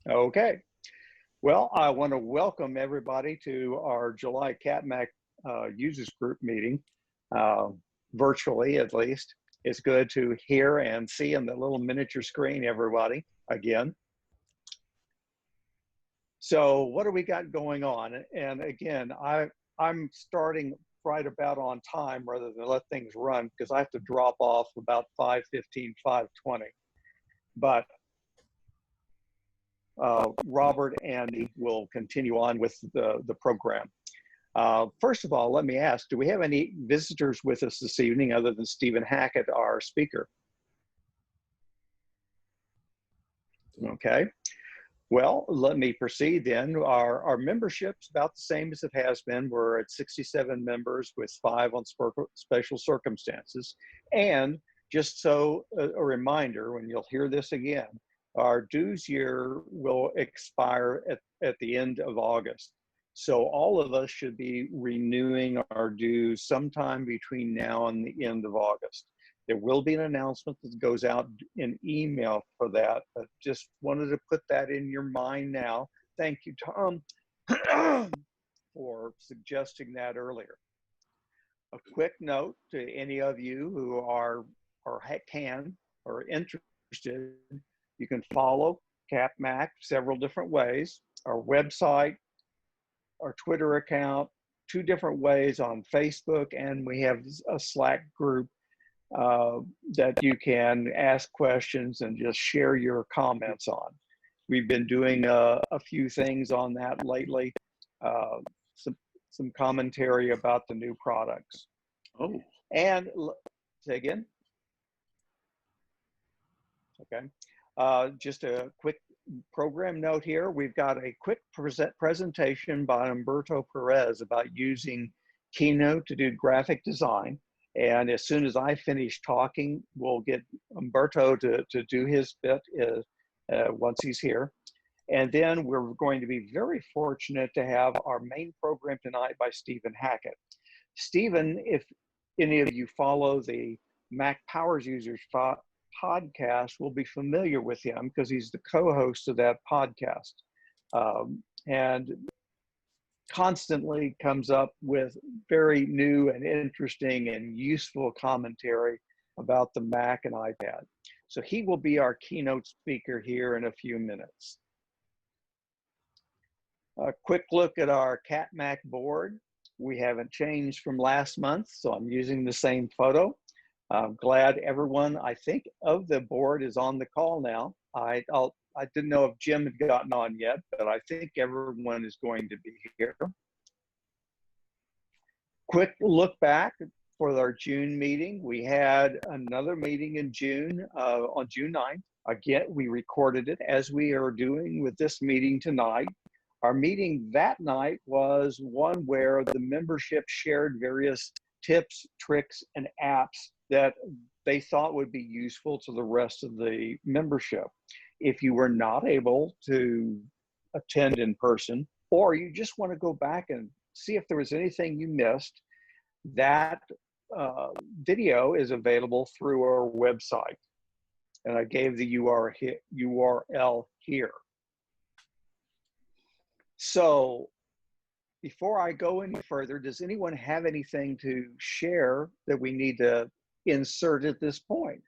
Okay. Well, I want to welcome everybody to our July CapMac users group meeting, uh, virtually at least. It's good to hear and see on the little miniature screen, everybody, again. So what do we got going on? And again, I'm starting right about on time rather than let things run because I have to drop off about 5:15, 5:20. But Robert and Andy will continue on with the program. First of all, let me ask, do we have any visitors with us this evening other than Stephen Hackett, our speaker? Okay. Well, let me proceed then. Our membership's about the same as it has been. We're at 67 members with 5 on special circumstances. And just so a reminder, when you'll hear this again, our dues year will expire at the end of August. So all of us should be renewing our dues sometime between now and the end of August. There will be an announcement that goes out in email for that, but just wanted to put that in your mind now. Thank you, Tom, for suggesting that earlier. A quick note to any of you who are interested, you can follow CapMac several different ways. Our website, our Twitter account, 2 different ways on Facebook, and we have a Slack group that you can ask questions and just share your comments on. We've been doing a few things on that lately, some commentary about the new products. Oh. And say again? Okay. Just a quick program note here. We've got a quick presentation by Humberto Perez about using Keynote to do graphic design. And as soon as I finish talking, we'll get Humberto to do his bit once he's here. And then we're going to be very fortunate to have our main program tonight by Stephen Hackett. Stephen, if any of you follow the Mac Powers Users podcast, will be familiar with him because he's the co-host of that podcast. And constantly comes up with very new and interesting and useful commentary about the Mac and iPad. So he will be our keynote speaker here in a few minutes. A quick look at our CapMac board. We haven't changed from last month, so I'm using the same photo. I'm glad everyone, I think, of the board is on the call now. I didn't know if Jim had gotten on yet, but I think everyone is going to be here. Quick look back for our June meeting. We had another meeting in June, on June 9th. Again, we recorded it as we are doing with this meeting tonight. Our meeting that night was one where the membership shared various tips, tricks, and apps that they thought would be useful to the rest of the membership. If you were not able to attend in person, or you just want to go back and see if there was anything you missed, that video is available through our website. And I gave the URL here. So before I go any further, does anyone have anything to share that we need to insert at this point?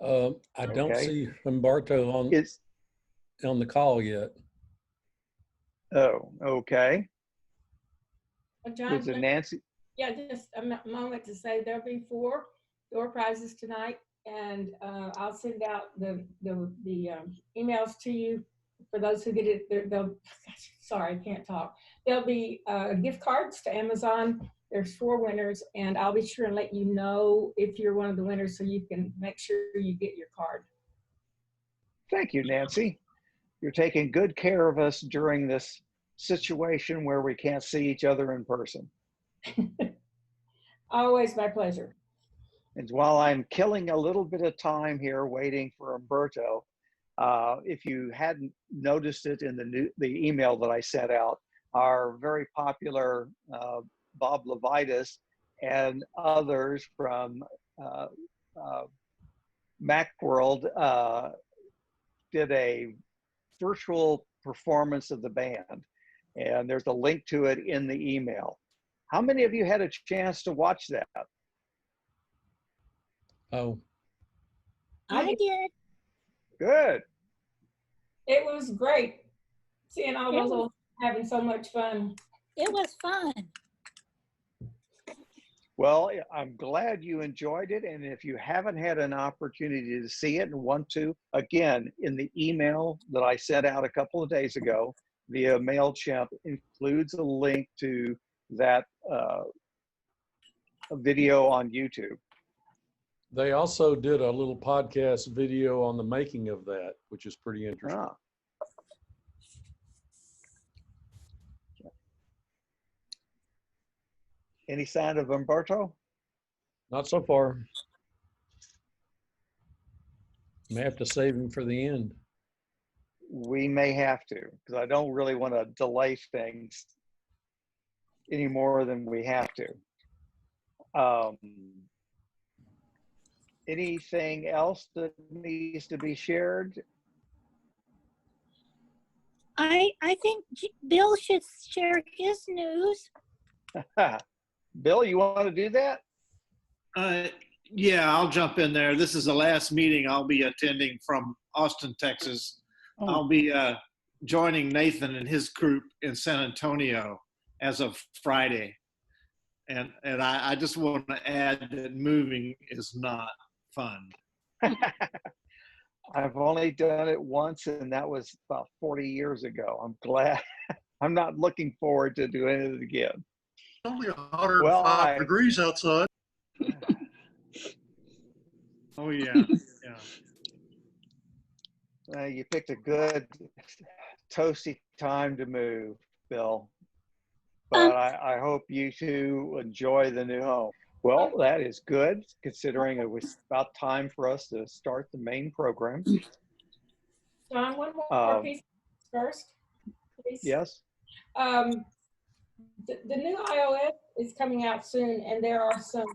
I don't see Humberto on the call yet. Oh, okay. Well, John, Is it Nancy? Yeah, just a moment to say there'll be 4 door prizes tonight, and I'll send out the emails to you for those who get it. Sorry, I can't talk. There'll be gift cards to Amazon. There's 4 winners, and I'll be sure and let you know if you're one of the winners so you can make sure you get your card. Thank you, Nancy. You're taking good care of us during this situation where we can't see each other in person. Always my pleasure. And while I'm killing a little bit of time here waiting for Humberto, if you hadn't noticed it in the email that I sent out, our very popular Bob Levitas and others from Macworld did a virtual performance of the band, and there's a link to it in the email. How many of you had a chance to watch that? Oh, I did. Good. It was great seeing all those old having so much fun. It was fun. Well, I'm glad you enjoyed it. And if you haven't had an opportunity to see it and want to, again, in the email that I sent out a couple of days ago via MailChimp includes a link to that video on YouTube. they also did a little podcast video on the making of that, which is pretty interesting. Ah. Any sign of Umberto? Not so far. May have to save him for the end. We may have to, because I don't really want to delay things any more than we have to. Anything else that needs to be shared? I think Bill should share his news. Bill, you want to do that? Yeah, I'll jump in there. This is the last meeting I'll be attending from Austin, Texas. Oh. I'll be joining Nathan and his group in San Antonio as of Friday. And I just want to add that moving is not fun. I've only done it once, and that was about 40 years ago. I'm glad. I'm not looking forward to doing it again. Only 105 degrees outside. Oh, yeah. Yeah. You picked a good toasty time to move, Bill. But I hope you two enjoy the new home. Well, that is good, considering it was about time for us to start the main program. John, one more piece first, please. Yes. The new iOS is coming out soon, and there are some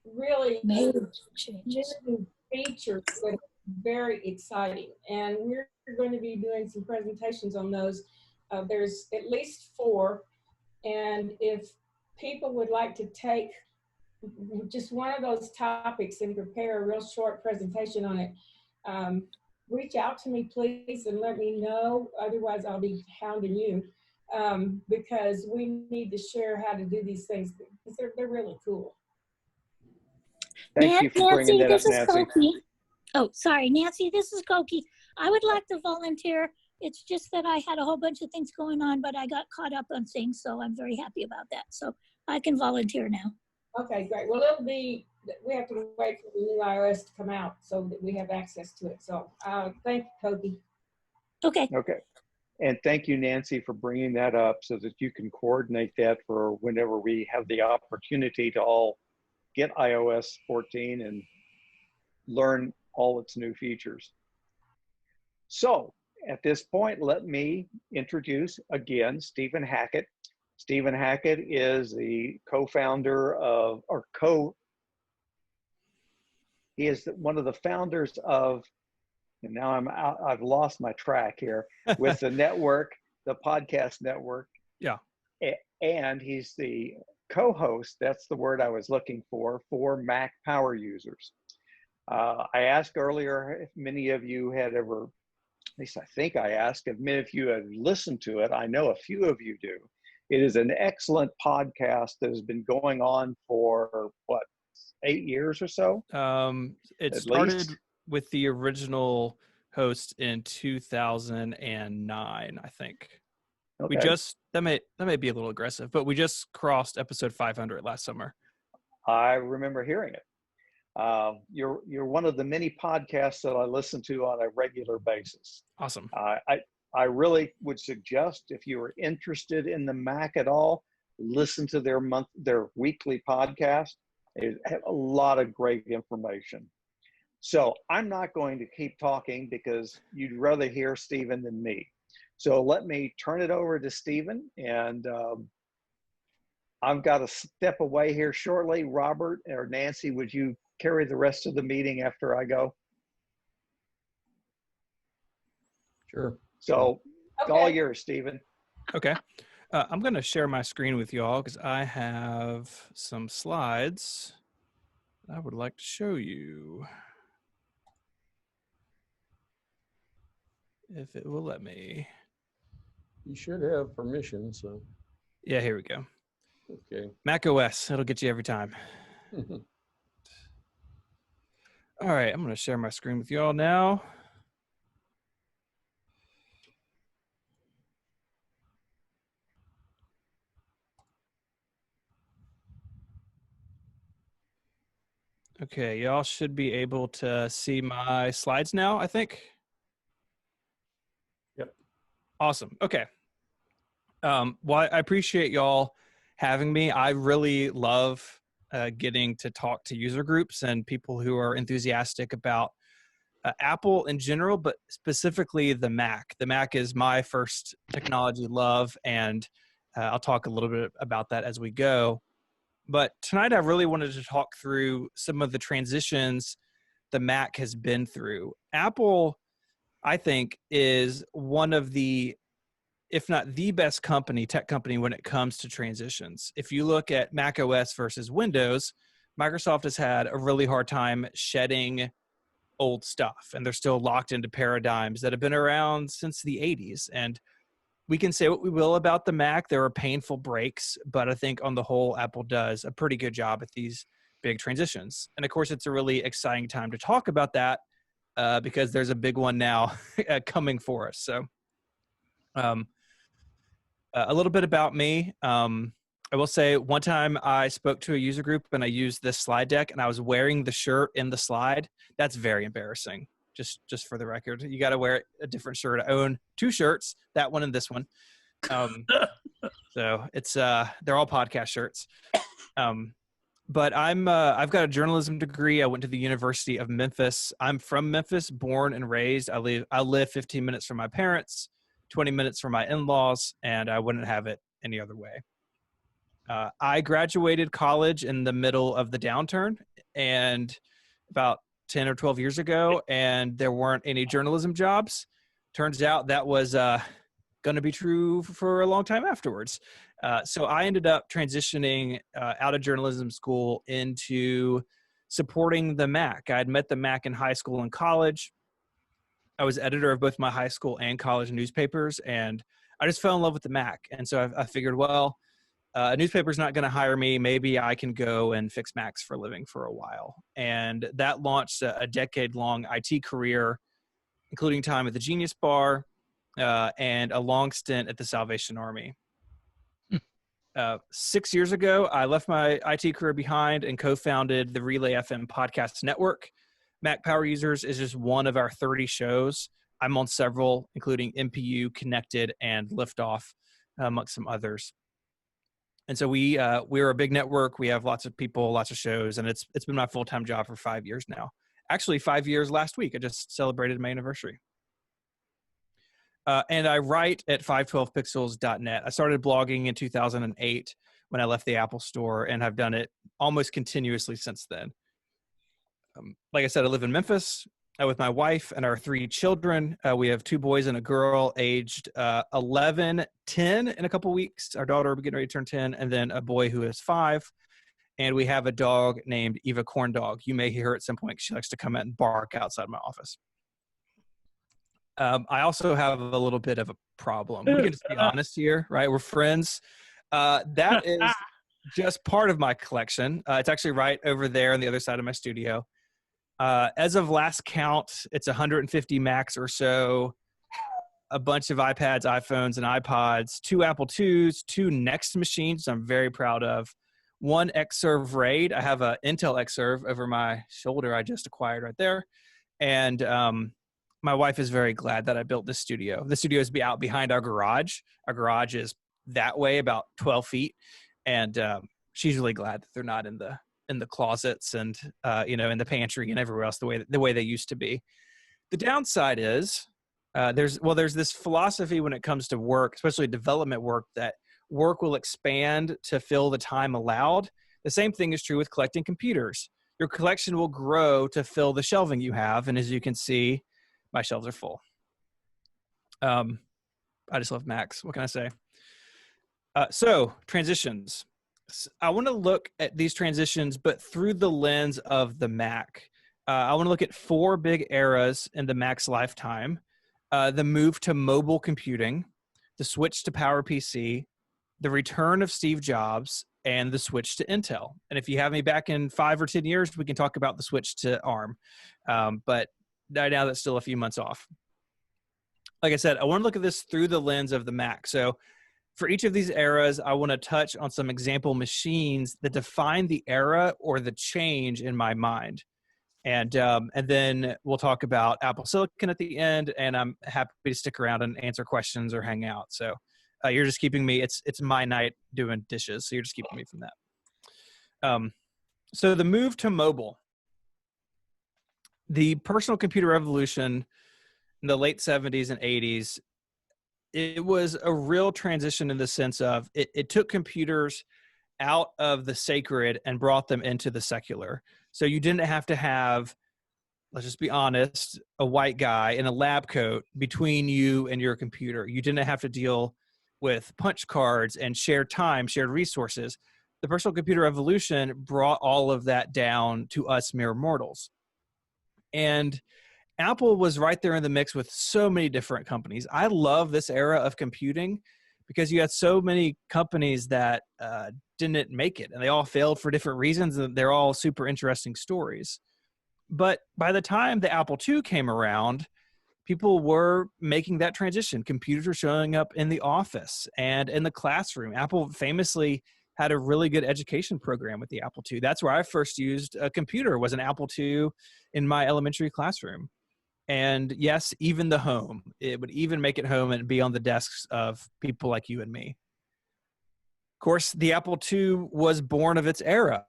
really Major changes. new features that are very exciting. And we're going to be doing some presentations on those. There's at least 4. And if people would like to take just one of those topics and prepare a real short presentation on it, reach out to me, please, and let me know. Otherwise, I'll be hounding you because we need to share how to do these things because they're really cool. Thank you for bringing that up, Nancy. Koki. Oh, sorry, Nancy, this is Koki. I would like to volunteer. It's just that I had a whole bunch of things going on, but I got caught up on things, so I'm very happy about that. So I can volunteer now. Okay, great. Well, we have to wait for the new iOS to come out so that we have access to it. So thank you, Kobe. Okay. Okay. And thank you, Nancy, for bringing that up so that you can coordinate that for whenever we have the opportunity to all get iOS 14 and learn all its new features. So at this point, let me introduce again Stephen Hackett. Stephen Hackett is the co-founder of, he is one of the founders of, and now I've lost my track here, with the network, the podcast network. Yeah. And he's the co-host, that's the word I was looking for Mac power users. I asked earlier if many of you had ever, at least I think I asked, if many of you have listened to it. I know a few of you do. It is an excellent podcast that has been going on for, what, 8 years or so? It started with the original host in 2009, I think. Okay. We just, that may be a little aggressive, but we just crossed episode 500 last summer. I remember hearing it. You're one of the many podcasts that I listen to on a regular basis. Awesome. I really would suggest, if you are interested in the Mac at all, listen to their weekly podcast. They have a lot of great information. So I'm not going to keep talking because you'd rather hear Stephen than me. So let me turn it over to Stephen, and I've got to step away here shortly. Robert or Nancy, would you carry the rest of the meeting after I go? Sure. So it's all Okay. yours, Stephen. Okay. I'm going to share my screen with you all because I have some slides I would like to show you. If it will let me. You should have permission, so. Yeah, here we go. Okay. Mac OS, it'll get you every time. All right, I'm going to share my screen with you all now. Okay, y'all should be able to see my slides now, I think. Yep. Awesome. Okay. Well, I appreciate y'all having me. I really love getting to talk to user groups and people who are enthusiastic about Apple in general, but specifically the Mac. The Mac is my first technology love, and I'll talk a little bit about that as we go. But tonight I really wanted to talk through some of the transitions the Mac has been through. Apple, I think, is one of the, if not the best tech company when it comes to transitions. If you look at Mac OS versus Windows, Microsoft has had a really hard time shedding old stuff, and they're still locked into paradigms that have been around since the 80s. And we can say what we will about the Mac. There are painful breaks, but I think on the whole, Apple does a pretty good job at these big transitions. And of course, it's a really exciting time to talk about that because there's a big one now coming for us. So a little bit about me. I will say one time I spoke to a user group and I used this slide deck and I was wearing the shirt in the slide. That's very embarrassing. Just for the record, you got to wear a different shirt. I own two shirts, that one and this one. So it's they're all podcast shirts. But I've got a journalism degree. I went to the University of Memphis. I'm from Memphis, born and raised. I live 15 minutes from my parents, 20 minutes from my in-laws, and I wouldn't have it any other way. I graduated college in the middle of the downturn, and about 10 or 12 years ago, and there weren't any journalism jobs. Turns out that was going to be true for a long time afterwards. So I ended up transitioning out of journalism school into supporting the Mac. I had met the Mac in high school and college. I was editor of both my high school and college newspapers, and I just fell in love with the Mac. And so I figured, well, a newspaper's not going to hire me. Maybe I can go and fix Macs for a living for a while. And that launched a decade-long IT career, including time at the Genius Bar and a long stint at the Salvation Army. 6 years ago, I left my IT career behind and co-founded the Relay FM podcast network. Mac Power Users is just one of our 30 shows. I'm on several, including MPU, Connected, and Liftoff, amongst some others. And so we're a big network. We have lots of people, lots of shows, and it's been my full-time job for 5 years now. Actually, 5 years last week. I just celebrated my anniversary. And I write at 512pixels.net. I started blogging in 2008 when I left the Apple Store, and I've done it almost continuously since then. Like I said, I live in Memphis with my wife and our 3 children. We have 2 boys and a girl aged 11, 10 in a couple weeks. Our daughter will be getting ready to turn 10, and then a boy who is 5. And we have a dog named Eva Corn Dog. You may hear her at some point. She likes to come out and bark outside my office. I also have a little bit of a problem. We can just be honest here, right? We're friends. That is just part of my collection. It's actually right over there on the other side of my studio. As of last count, it's 150 Macs or so, a bunch of iPads, iPhones, and iPods, 2 Apple IIs, 2 Next machines I'm very proud of, 1 Xserve RAID. I have an Intel Xserve over my shoulder I just acquired right there. And my wife is very glad that I built this studio. The studio is out behind our garage. Our garage is that way, about 12 feet. And she's really glad that they're not in the closets and in the pantry and everywhere else the way they used to be. The downside is there's this philosophy when it comes to work, especially development work, that work will expand to fill the time allowed. The same thing is true with collecting computers. Your collection will grow to fill the shelving you have, and as you can see, my shelves are full. I just love Macs. What can I say? So transitions. I want to look at these transitions, but through the lens of the Mac. I want to look at 4 big eras in the Mac's lifetime. The move to mobile computing, the switch to PowerPC, the return of Steve Jobs, and the switch to Intel. And if you have me back in 5 or 10 years, we can talk about the switch to ARM. But now that's still a few months off. Like I said, I want to look at this through the lens of the Mac. So for each of these eras, I want to touch on some example machines that define the era or the change in my mind. And then we'll talk about Apple Silicon at the end, and I'm happy to stick around and answer questions or hang out. So you're just keeping me, it's my night doing dishes, so you're just keeping me from that. So the move to mobile. The personal computer revolution in the late 70s and 80s, it was a real transition in the sense of it took computers out of the sacred and brought them into the secular. So you didn't have to have, let's just be honest, a white guy in a lab coat between you and your computer. You didn't have to deal with punch cards and shared time, shared resources. The personal computer revolution brought all of that down to us mere mortals. And Apple was right there in the mix with so many different companies. I love this era of computing because you had so many companies that didn't make it, and they all failed for different reasons, and they're all super interesting stories. But by the time the Apple II came around, people were making that transition. Computers were showing up in the office and in the classroom. Apple famously had a really good education program with the Apple II. That's where I first used a computer, was an Apple II in my elementary classroom. And yes, even the home, it would even make it home and be on the desks of people like you and me. Of course, the Apple II was born of its era,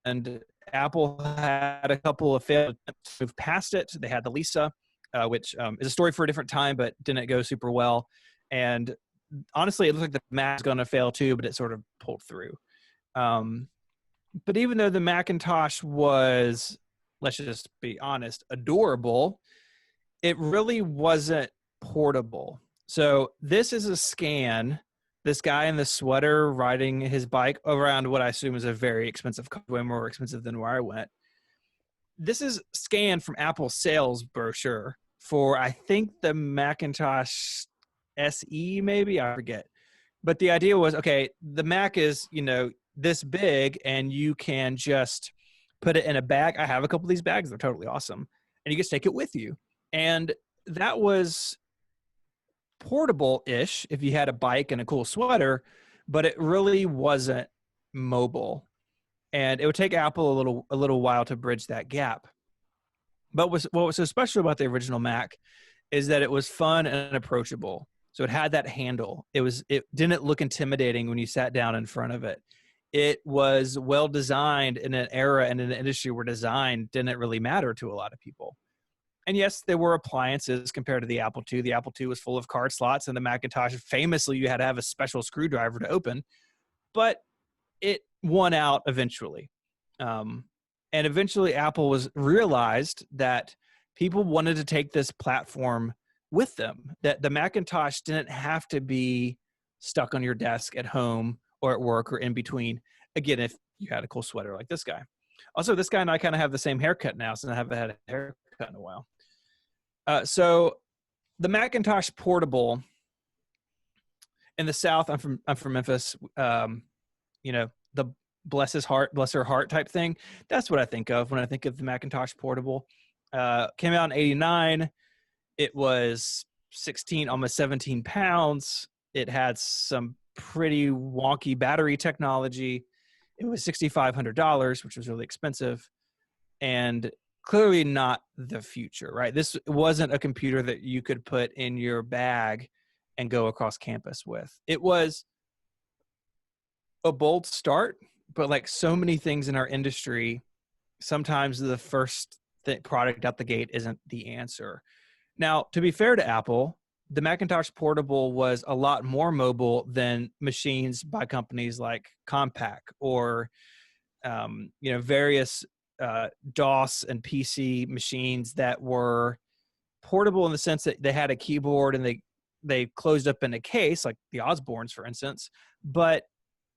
and Apple had a couple of failed attempts to move past it. They had the Lisa, which is a story for a different time, but didn't go super well. And honestly, it looks like the Mac is going to fail too, but it sort of pulled through. But even though the Macintosh was, let's just be honest, adorable, it really wasn't portable. So this is a scan. This guy in the sweater riding his bike around what I assume is a very expensive car, way more expensive than where I went. This is scanned from Apple's sales brochure for, I think, the Macintosh SE, maybe, I forget. But the idea was, okay, the Mac is, this big, and you can just put it in a bag. I have a couple of these bags. They're totally awesome. And you just take it with you. And that was portable-ish if you had a bike and a cool sweater, but it really wasn't mobile. And it would take Apple a little while to bridge that gap. But what was so special about the original Mac is that it was fun and approachable. So it had that handle. It didn't look intimidating when you sat down in front of it. It was well designed in an era and in an industry where design didn't really matter to a lot of people. And yes, there were appliances compared to the Apple II. The Apple II was full of card slots, and the Macintosh, famously, you had to have a special screwdriver to open. But it won out eventually. And eventually Apple realized that people wanted to take this platform with them, that the Macintosh didn't have to be stuck on your desk at home or at work or in between. Again, if you had a cool sweater like this guy. Also, this guy and I kind of have the same haircut now, since I haven't had a haircut in a while. So the Macintosh Portable in the South, I'm from Memphis, the bless her heart type thing. That's what I think of when I think of the Macintosh Portable. Came out in 89. It was 16, almost 17 pounds. It had some pretty wonky battery technology. It was $6,500, which was really expensive, and clearly not the future, right? This wasn't a computer that you could put in your bag and go across campus with. It was a bold start, but like so many things in our industry, sometimes the first product out the gate isn't the answer. Now, to be fair to Apple, the Macintosh Portable was a lot more mobile than machines by companies like Compaq or, various DOS and PC machines that were portable in the sense that they had a keyboard and they they closed up in a case, like the Osbornes, for instance, but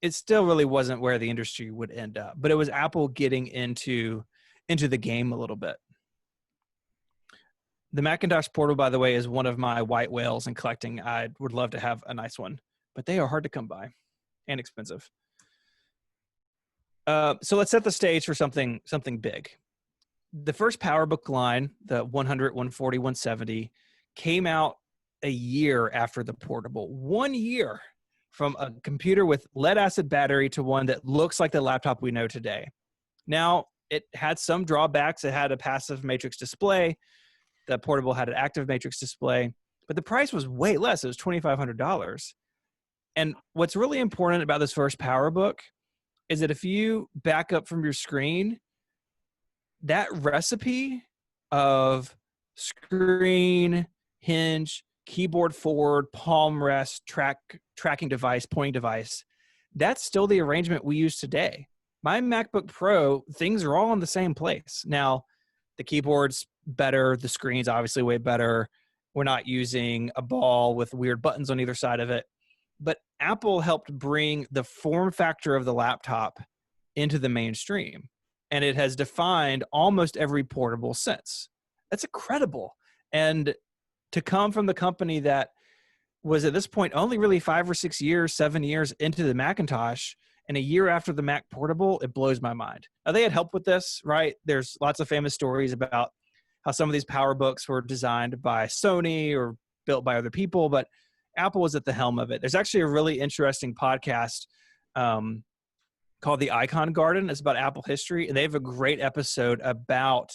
it still really wasn't where the industry would end up. But it was Apple getting into the game a little bit. The Macintosh Portable, by the way, is one of my white whales in collecting. I would love to have a nice one, but they are hard to come by and expensive. So let's set the stage for something big. The first PowerBook line, the 100, 140, 170, came out a year after the Portable. 1 year from a computer with lead acid battery to one that looks like the laptop we know today. Now, it had some drawbacks. It had a passive matrix display. The Portable had an active matrix display, but the price was way less. It was $2,500. And what's really important about this first PowerBook is that if you back up from your screen, that recipe of screen, hinge, keyboard forward, palm rest, tracking device, pointing device, that's still the arrangement we use today. My MacBook Pro, things are all in the same place. Now, the keyboard's better, the screen's obviously way better. We're not using a ball with weird buttons on either side of it. But Apple helped bring the form factor of the laptop into the mainstream, and it has defined almost every portable since. That's incredible. And to come from the company that was at this point only really 5 or 6 years, 7 years into the Macintosh, and a year after the Mac Portable, it blows my mind. Now, they had help with this, right? There's lots of famous stories about how some of these PowerBooks were designed by Sony or built by other people, but Apple was at the helm of it. There's actually a really interesting podcast called The Icon Garden. It's about Apple history, and they have a great episode about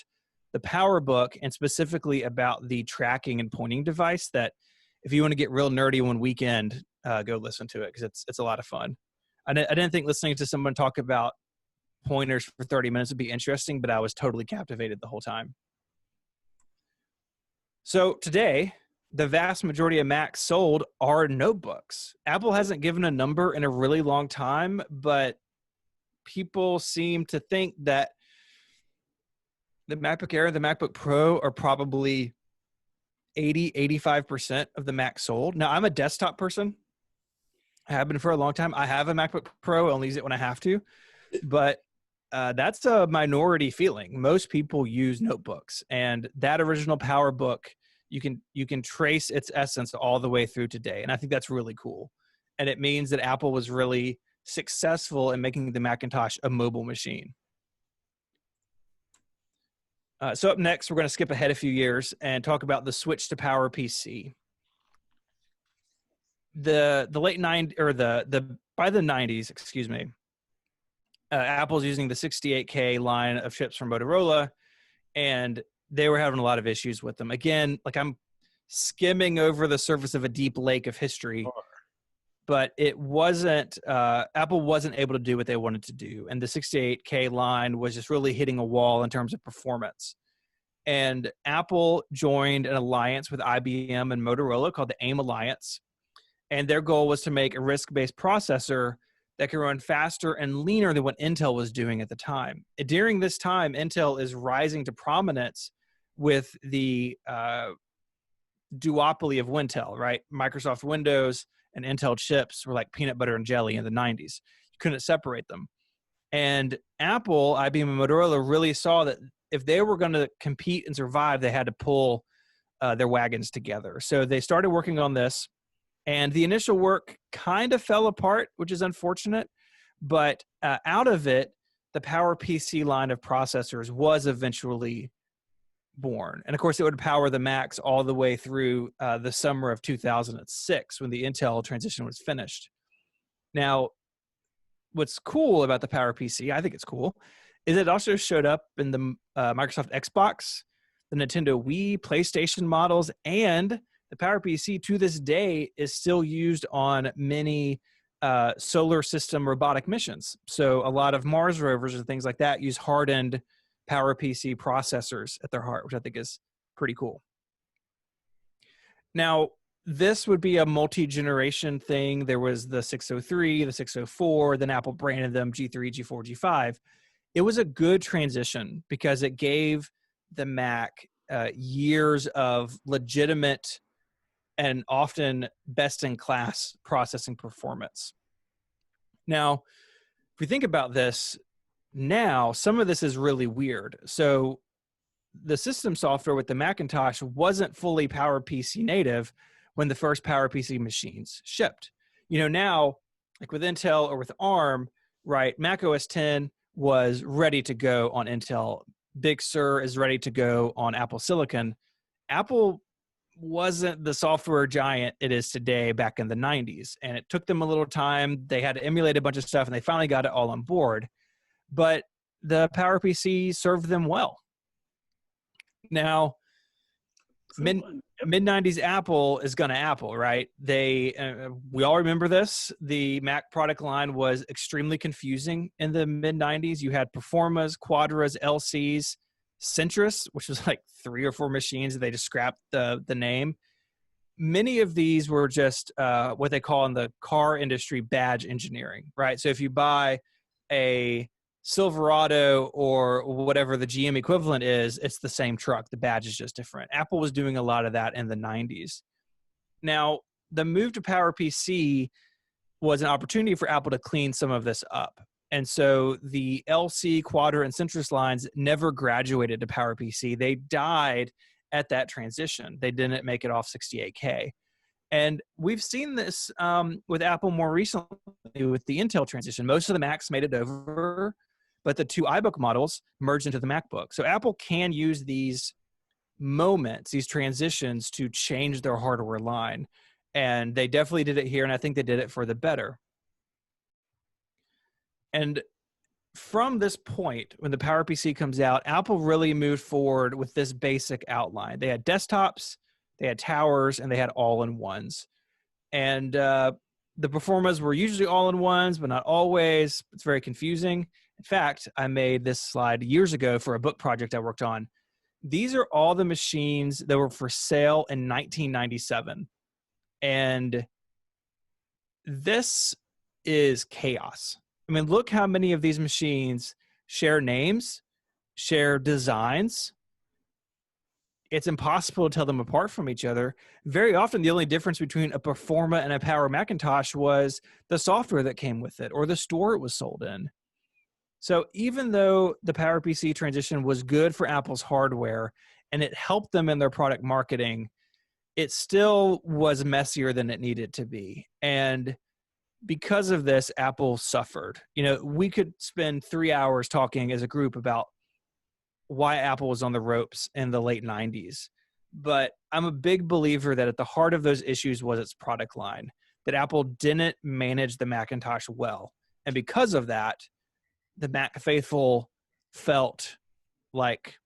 the PowerBook and specifically about the tracking and pointing device that if you want to get real nerdy one weekend, go listen to it because it's a lot of fun. I didn't think listening to someone talk about pointers for 30 minutes would be interesting, but I was totally captivated the whole time. So today, the vast majority of Macs sold are notebooks. Apple hasn't given a number in a really long time, but people seem to think that the MacBook Air, the MacBook Pro are probably 80-85% of the Mac sold. Now, I'm a desktop person. I have been for a long time. I have a MacBook Pro. I only use it when I have to. But that's a minority feeling. Most people use notebooks. And that original PowerBook, you can trace its essence all the way through today. And I think that's really cool. And it means that Apple was really successful in making the Macintosh a mobile machine. So up next, we're going to skip ahead a few years and talk about the switch to PowerPC. The late 90s, or by the 90s, excuse me, Apple's using the 68K line of chips from Motorola, and they were having a lot of issues with them. Again, like I'm skimming over the surface of a deep lake of history, but it wasn't, Apple wasn't able to do what they wanted to do. And the 68K line was just really hitting a wall in terms of performance. And Apple joined an alliance with IBM and Motorola called the AIM Alliance. And their goal was to make a RISC-based processor that could run faster and leaner than what Intel was doing at the time. During this time, Intel is rising to prominence with the duopoly of Wintel, right? Microsoft Windows and Intel chips were like peanut butter and jelly in the 90s. You couldn't separate them. And Apple, IBM, and Motorola really saw that if they were going to compete and survive, they had to pull their wagons together. So they started working on this. And the initial work kind of fell apart, which is unfortunate. But out of it, the PowerPC line of processors was eventually born. And of course, it would power the Macs all the way through the summer of 2006 when the Intel transition was finished. Now, what's cool about the PowerPC, I think it's cool, is it also showed up in the Microsoft Xbox, the Nintendo Wii, PlayStation models, and the PowerPC to this day is still used on many solar system robotic missions. So a lot of Mars rovers and things like that use hardened PowerPC processors at their heart, which I think is pretty cool. Now, this would be a multi-generation thing. There was the 603, the 604, then Apple branded them G3, G4, G5. It was a good transition because it gave the Mac years of legitimate and often best-in-class processing performance. Now, if we think about this, now some of this is really weird. So the system software with the Macintosh wasn't fully PowerPC native when the first PowerPC machines shipped. You know, now, like with Intel or with ARM, right, Mac OS X was ready to go on Intel. Big Sur is ready to go on Apple Silicon. Apple wasn't the software giant it is today back in the 90s. And it took them a little time. They had to emulate a bunch of stuff, and they finally got it all on board. But the PowerPC served them well. Now, mid-90s Apple is gonna Apple, right? We all remember this. The Mac product line was extremely confusing in the mid-90s. You had Performas, Quadras, LCs, Centris, which was like 3 or 4 machines. They just scrapped the name. Many of these were just what they call in the car industry badge engineering, right? So if you buy a Silverado or whatever the GM equivalent is, it's the same truck. The badge is just different. Apple was doing a lot of that in the 90s. Now, the move to PowerPC was an opportunity for Apple to clean some of this up. And so the LC, Quadra, and Centris lines never graduated to PowerPC. They died at that transition. They didn't make it off 68K. And we've seen this with Apple more recently with the Intel transition. Most of the Macs made it over, but the 2 iBook models merged into the MacBook. So Apple can use these moments, these transitions, to change their hardware line. And they definitely did it here, and I think they did it for the better. And from this point, when the PowerPC comes out, Apple really moved forward with this basic outline. They had desktops, they had towers, and they had all-in-ones. And the Performas were usually all-in-ones, but not always. It's very confusing. In fact, I made this slide years ago for a book project I worked on. These are all the machines that were for sale in 1997. And this is chaos. I mean, look how many of these machines share names, share designs. It's impossible to tell them apart from each other. Very often, the only difference between a Performa and a Power Macintosh was the software that came with it or the store it was sold in. So even though the PowerPC transition was good for Apple's hardware and it helped them in their product marketing, it still was messier than it needed to be. And because of this, Apple suffered. You know, we could spend 3 hours talking as a group about why Apple was on the ropes in the late 90s. But I'm a big believer that at the heart of those issues was its product line, that Apple didn't manage the Macintosh well. And because of that, the Mac faithful felt like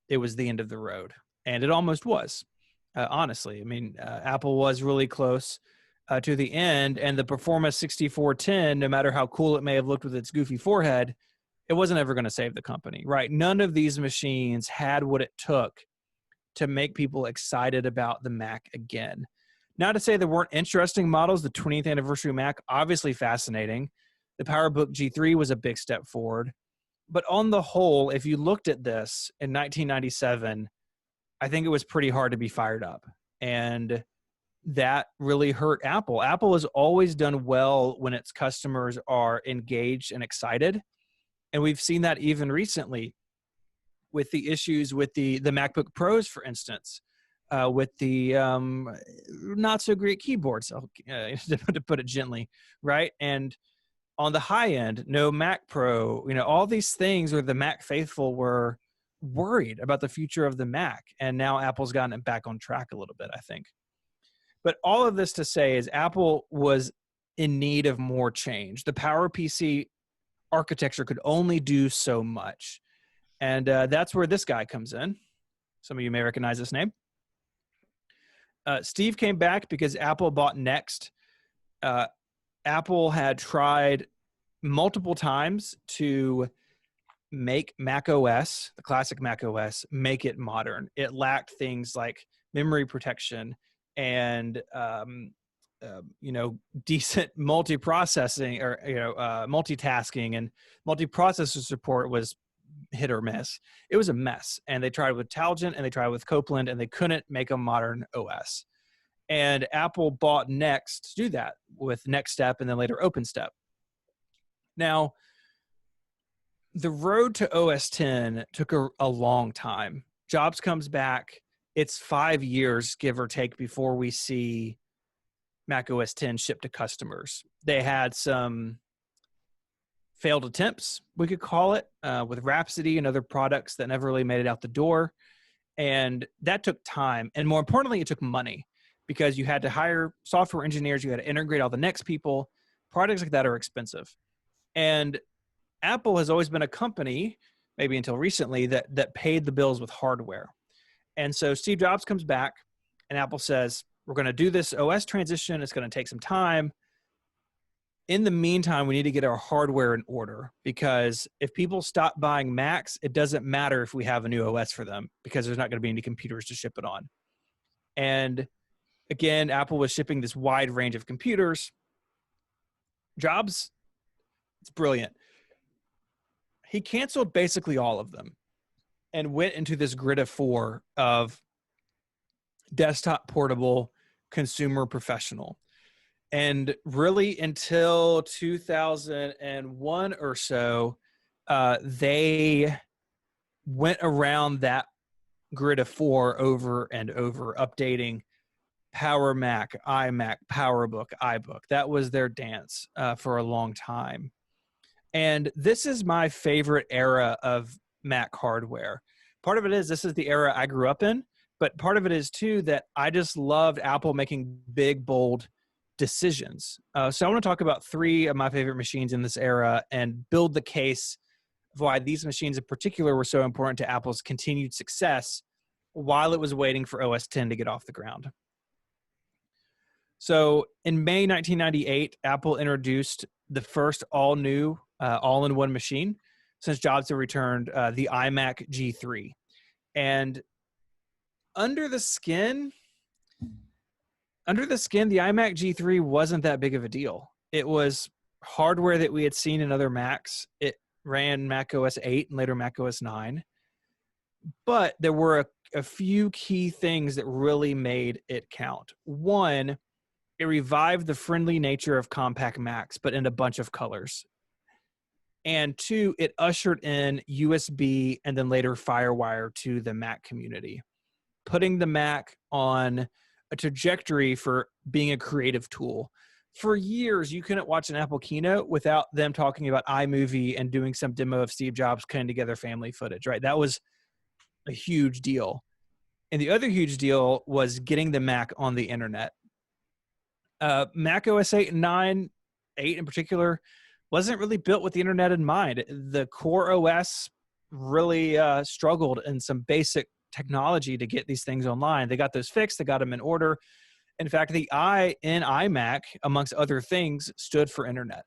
it was the end of the road. And it almost was, honestly. I mean, Apple was really close to the end, and the Performa 6410, no matter how cool it may have looked with its goofy forehead, it wasn't ever going to save the company, right? None of these machines had what it took to make people excited about the Mac again. Not to say there weren't interesting models. The 20th anniversary Mac, obviously fascinating. The PowerBook G3 was a big step forward. But on the whole, if you looked at this in 1997, I think it was pretty hard to be fired up. And that really hurt Apple. Apple has always done well when its customers are engaged and excited. And we've seen that even recently with the issues with the MacBook Pros, for instance, with the not so great keyboards, to put it gently, right? And on the high end, no Mac Pro, you know, all these things where the Mac faithful were worried about the future of the Mac. And now Apple's gotten it back on track a little bit, I think. But all of this to say is Apple was in need of more change. The PowerPC architecture could only do so much. And that's where this guy comes in. Some of you may recognize this name. Steve came back because Apple bought Next. Apple had tried multiple times to make Mac OS, the classic Mac OS, make it modern. It lacked things like memory protection and decent multiprocessing or multitasking, and multiprocessor support was hit or miss. It was a mess. And they tried with Talgent and they tried with Copeland, and they couldn't make a modern OS. And Apple bought Next to do that with Next Step and then later OpenStep. Now, the road to OS 10 took a long time. Jobs comes back. It's 5 years, give or take, before we see Mac OS 10 shipped to customers. They had some failed attempts, we could call it, with Rhapsody and other products that never really made it out the door. And that took time. And more importantly, it took money because you had to hire software engineers. You had to integrate all the Next people. Products like that are expensive. And Apple has always been a company, maybe until recently, that paid the bills with hardware. And so Steve Jobs comes back and Apple says, we're going to do this OS transition. It's going to take some time. In the meantime, we need to get our hardware in order, because if people stop buying Macs, it doesn't matter if we have a new OS for them, because there's not going to be any computers to ship it on. And again, Apple was shipping this wide range of computers. Jobs, it's brilliant. He canceled basically all of them and went into this grid of 4 of desktop, portable, consumer, professional. And really until 2001 or so, they went around that grid of 4 over and over, updating Power Mac, iMac, PowerBook, iBook. That was their dance for a long time. And this is my favorite era of Mac hardware. Part of it is this is the era I grew up in, but part of it is too that I just loved Apple making big, bold decisions. So I want to talk about 3 of my favorite machines in this era and build the case of why these machines in particular were so important to Apple's continued success while it was waiting for OS 10 to get off the ground. So in May 1998, Apple introduced the first all-new, all-in-one machine since Jobs had returned, the iMac G3. And under the skin, the iMac G3 wasn't that big of a deal. It was hardware that we had seen in other Macs. It ran Mac OS 8 and later Mac OS 9. But there were a few key things that really made it count. One, it revived the friendly nature of compact Macs, but in a bunch of colors. And 2, it ushered in USB and then later FireWire to the Mac community, putting the Mac on a trajectory for being a creative tool. For years, you couldn't watch an Apple keynote without them talking about iMovie and doing some demo of Steve Jobs cutting together family footage, right? That was a huge deal. And the other huge deal was getting the Mac on the internet. Mac OS 8 and 9, 8 in particular, wasn't really built with the internet in mind. The core OS really struggled in some basic technology to get these things online. They got those fixed. They got them in order. In fact, the I in iMac, amongst other things, stood for internet.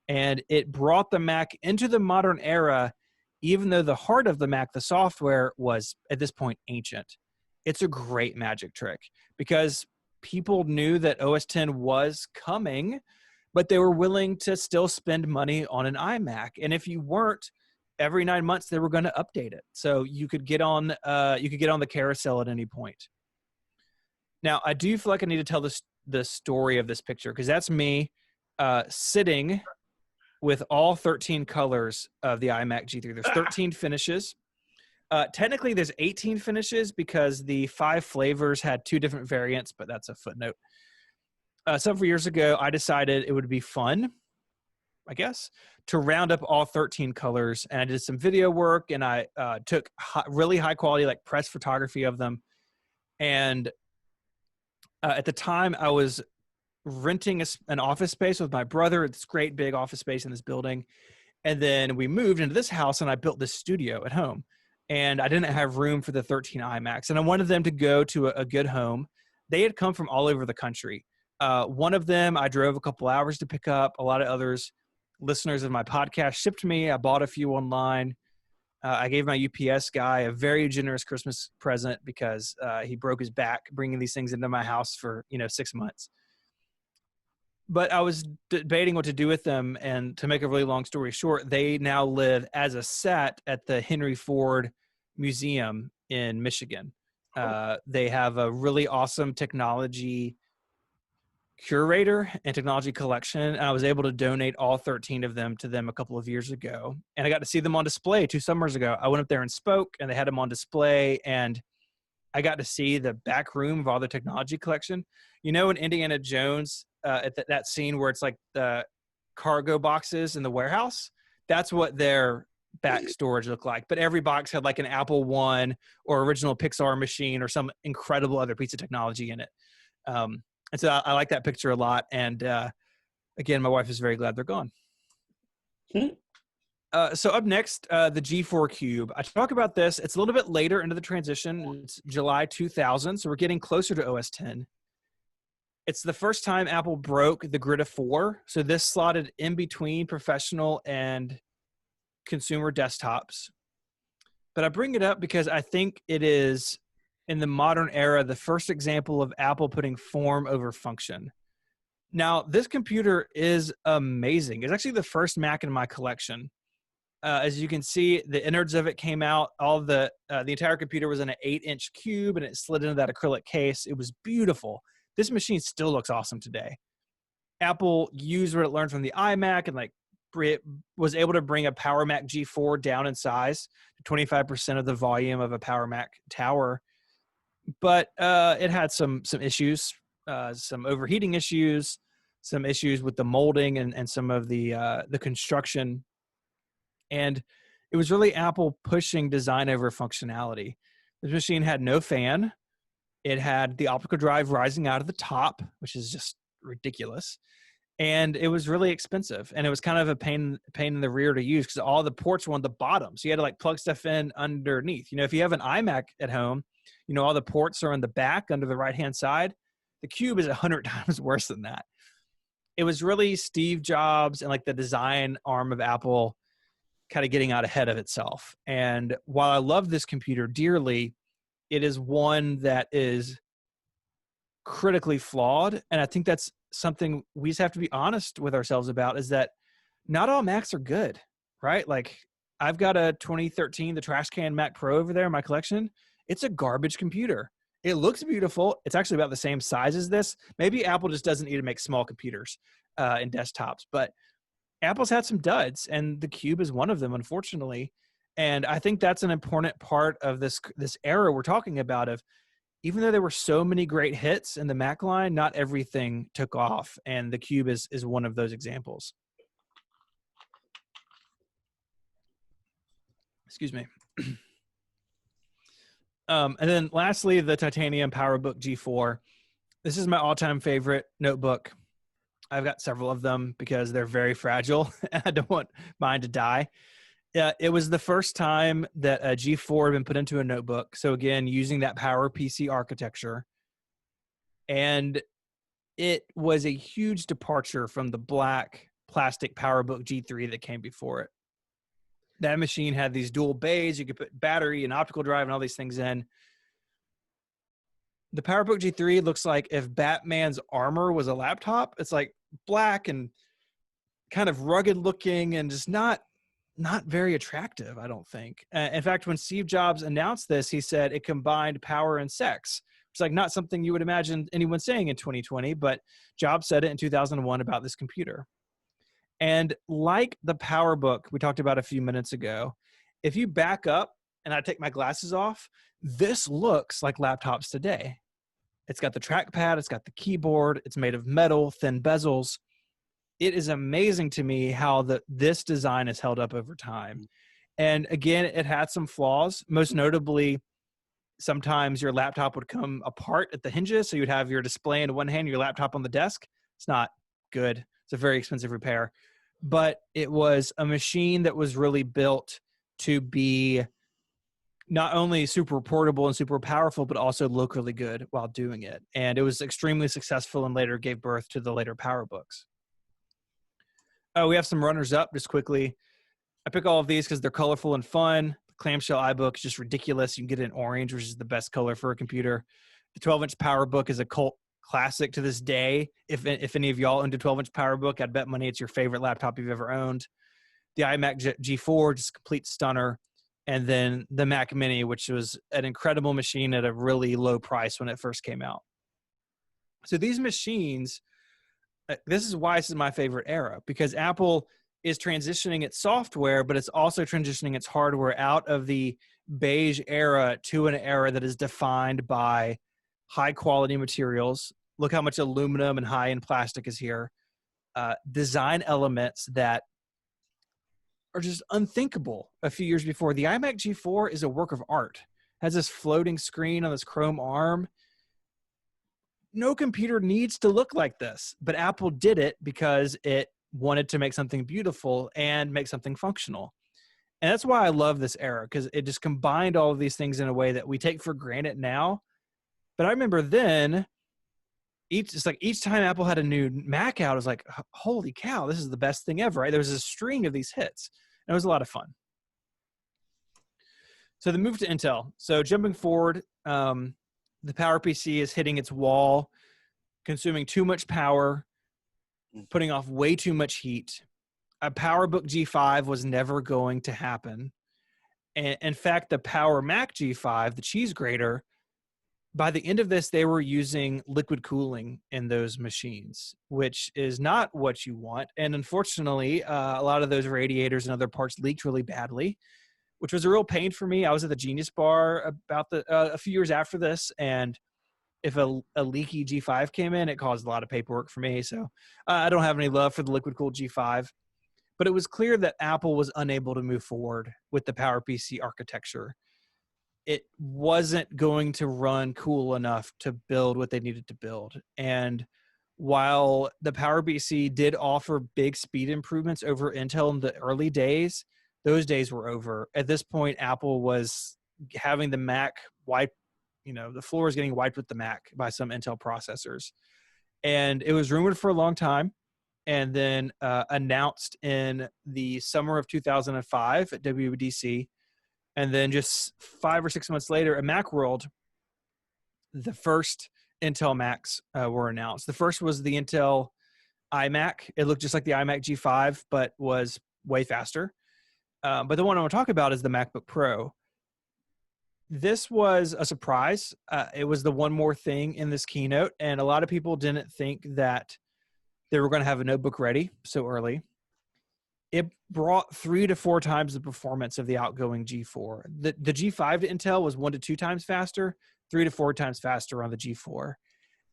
And it brought the Mac into the modern era, even though the heart of the Mac, the software, was at this point ancient. It's a great magic trick because people knew that OS 10 was coming, but they were willing to still spend money on an iMac. And if you weren't, every 9 months they were going to update it, so you could get on the carousel at any point. Now, I do feel like I need to tell the story of this picture, because that's me sitting with all 13 colors of the iMac G3. There's 13 finishes. Technically, there's 18 finishes because the 5 flavors had 2 different variants, but that's a footnote. Several years ago, I decided it would be fun, I guess, to round up all 13 colors. And I did some video work, and I took really high quality, like press photography of them. And at the time, I was renting an office space with my brother. It's great big office space in this building. And then we moved into this house, and I built this studio at home. And I didn't have room for the 13 iMacs. And I wanted them to go to a good home. They had come from all over the country. One of them I drove a couple hours to pick up. A lot of others, listeners of my podcast, shipped me. I bought a few online. I gave my UPS guy a very generous Christmas present because he broke his back bringing these things into my house for 6 months. But I was debating what to do with them, and to make a really long story short, they now live as a set at the Henry Ford Museum in Michigan. They have a really awesome technology curator and technology collection. And I was able to donate all 13 of them to them a couple of years ago. And I got to see them on display 2 summers ago. I went up there and spoke, and they had them on display. And I got to see the back room of all the technology collection. You know, in Indiana Jones, at that scene where it's like the cargo boxes in the warehouse, that's what their back storage looked like. But every box had like an Apple I or original Pixar machine or some incredible other piece of technology in it. And so I like that picture a lot. And again, my wife is very glad they're gone. So up next, the G4 Cube. I talk about this. It's a little bit later into the transition. It's July 2000, so we're getting closer to OS X. It's the first time Apple broke the grid of 4. So this slotted in between professional and consumer desktops. But I bring it up because I think it is, in the modern era, the first example of Apple putting form over function. Now, this computer is amazing. It's actually the first Mac in my collection. As you can see, the innards of it came out. All the entire computer was in an 8-inch cube, and it slid into that acrylic case. It was beautiful. This machine still looks awesome today. Apple used what it learned from the iMac and was able to bring a Power Mac G4 down in size to 25% of the volume of a Power Mac tower. But it had some issues, some overheating issues, some issues with the molding and some of the construction. And it was really Apple pushing design over functionality. This machine had no fan. It had the optical drive rising out of the top, which is just ridiculous. And it was really expensive. And it was kind of a pain in the rear to use because all the ports were on the bottom. So you had to like plug stuff in underneath. You know, if you have an iMac at home, you know, all the ports are on the back under the right-hand side. The Cube is 100 times worse than that. It was really Steve Jobs and like the design arm of Apple kind of getting out ahead of itself. And while I love this computer dearly, it is one that is critically flawed. And I think that's something we just have to be honest with ourselves about, is that not all Macs are good, right? Like I've got a 2013, the trash can Mac Pro over there in my collection. It's a garbage computer. It looks beautiful. It's actually about the same size as this. Maybe Apple just doesn't need to make small computers and desktops, but Apple's had some duds, and the Cube is one of them, unfortunately. And I think that's an important part of this era we're talking about, of even though there were so many great hits in the Mac line, not everything took off, and the Cube is one of those examples. Excuse me. And then lastly, the titanium PowerBook G4. This is my all-time favorite notebook. I've got several of them because they're very fragile and I don't want mine to die. It was the first time that a G4 had been put into a notebook. So again, using that PowerPC architecture. And it was a huge departure from the black plastic PowerBook G3 that came before it. That machine had these dual bays. You could put battery and optical drive and all these things in. The PowerBook G3 looks like if Batman's armor was a laptop. It's like black and kind of rugged looking and just not very attractive, I don't think. In fact, when Steve Jobs announced this, he said it combined power and sex. It's like not something you would imagine anyone saying in 2020, but Jobs said it in 2001 about this computer. And like the PowerBook we talked about a few minutes ago, if you back up and I take my glasses off, this looks like laptops today. It's got the trackpad, it's got the keyboard, it's made of metal, thin bezels. It is amazing to me how this design has held up over time. And again, it had some flaws. Most notably, sometimes your laptop would come apart at the hinges, so you'd have your display in one hand, your laptop on the desk. It's not good. It's a very expensive repair. But it was a machine that was really built to be not only super portable and super powerful, but also locally good while doing it. And it was extremely successful and later gave birth to the later PowerBooks. Oh, we have some runners up just quickly. I pick all of these because they're colorful and fun. The clamshell iBook is just ridiculous. You can get it in orange, which is the best color for a computer. The 12-inch PowerBook is a cult classic to this day. If any of y'all owned a 12-inch PowerBook, I'd bet money it's your favorite laptop you've ever owned. The iMac G4, just complete stunner. And then the Mac Mini, which was an incredible machine at a really low price when it first came out. So these machines this is why this is my favorite era, because Apple is transitioning its software, but it's also transitioning its hardware out of the beige era to an era that is defined by high quality materials. Look how much aluminum and high-end plastic is here. Design elements that are just unthinkable a few years before. The iMac G4 is a work of art. It has this floating screen on this chrome arm. No computer needs to look like this, but Apple did it because it wanted to make something beautiful and make something functional. And that's why I love this era, because it just combined all of these things in a way that we take for granted now. But I remember then, each time Apple had a new Mac out, I was like, holy cow, this is the best thing ever, right? There was a string of these hits, and it was a lot of fun. So the move to Intel. So jumping forward, the PowerPC is hitting its wall, consuming too much power, putting off way too much heat. A PowerBook G5 was never going to happen. And in fact, the Power Mac G5, the cheese grater, by the end of this, they were using liquid cooling in those machines, which is not what you want. And unfortunately, a lot of those radiators and other parts leaked really badly, which was a real pain for me. I was at the Genius Bar about a few years after this, and if a leaky G5 came in, it caused a lot of paperwork for me. So I don't have any love for the liquid-cooled G5. But it was clear that Apple was unable to move forward with the PowerPC architecture. It wasn't going to run cool enough to build what they needed to build. And while the PowerPC did offer big speed improvements over Intel in the early days, those days were over. At this point, Apple was having the Mac wipe, the floor is getting wiped with the Mac by some Intel processors. And it was rumored for a long time, and then announced in the summer of 2005 at WWDC. And then just 5 or 6 months later at Macworld, the first Intel Macs were announced. The first was the Intel iMac. It looked just like the iMac G5, but was way faster. But the one I want to talk about is the MacBook Pro. This was a surprise. It was the one more thing in this keynote, and a lot of people didn't think that they were going to have a notebook ready so early. It brought 3 to 4 times the performance of the outgoing G4. The G5 to Intel was 1 to 2 times faster, 3 to 4 times faster on the G4.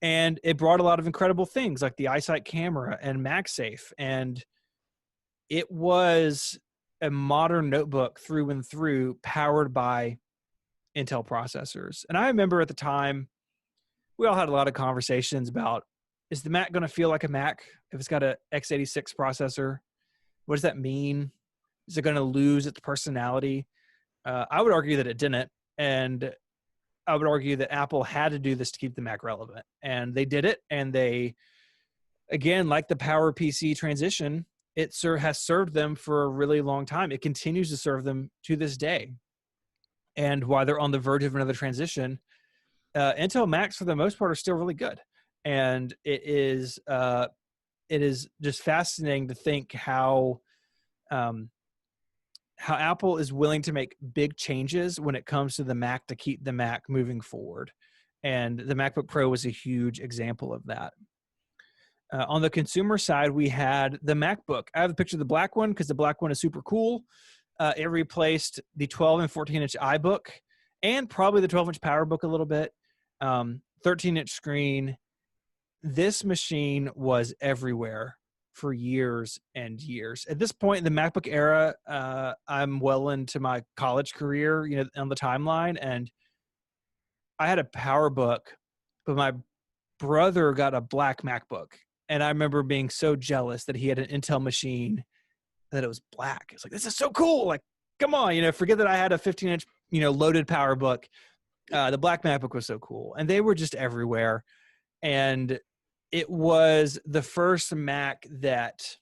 And it brought a lot of incredible things like the iSight camera and MagSafe. And it was a modern notebook through and through, powered by Intel processors. And I remember at the time, we all had a lot of conversations about, is the Mac going to feel like a Mac if it's got a x86 processor? What does that mean? Is it going to lose its personality? I would argue that it didn't. And I would argue that Apple had to do this to keep the Mac relevant. And they did it. And they, again, like the PowerPC transition, it has served them for a really long time. It continues to serve them to this day. And while they're on the verge of another transition, Intel Macs, for the most part, are still really good. And it is just fascinating to think how Apple is willing to make big changes when it comes to the Mac to keep the Mac moving forward. And the MacBook Pro was a huge example of that. On the consumer side, we had the MacBook. I have a picture of the black one because the black one is super cool. It replaced the 12 and 14-inch iBook and probably the 12-inch PowerBook a little bit. 13-inch screen. This machine was everywhere for years and years. At this point in the MacBook era, I'm well into my college career, on the timeline, and I had a PowerBook, but my brother got a black MacBook, and I remember being so jealous that he had an Intel machine that it was black. It's like, this is so cool. Like, come on, forget that I had a 15-inch, loaded PowerBook. The black MacBook was so cool, and they were just everywhere. And it was the first Mac that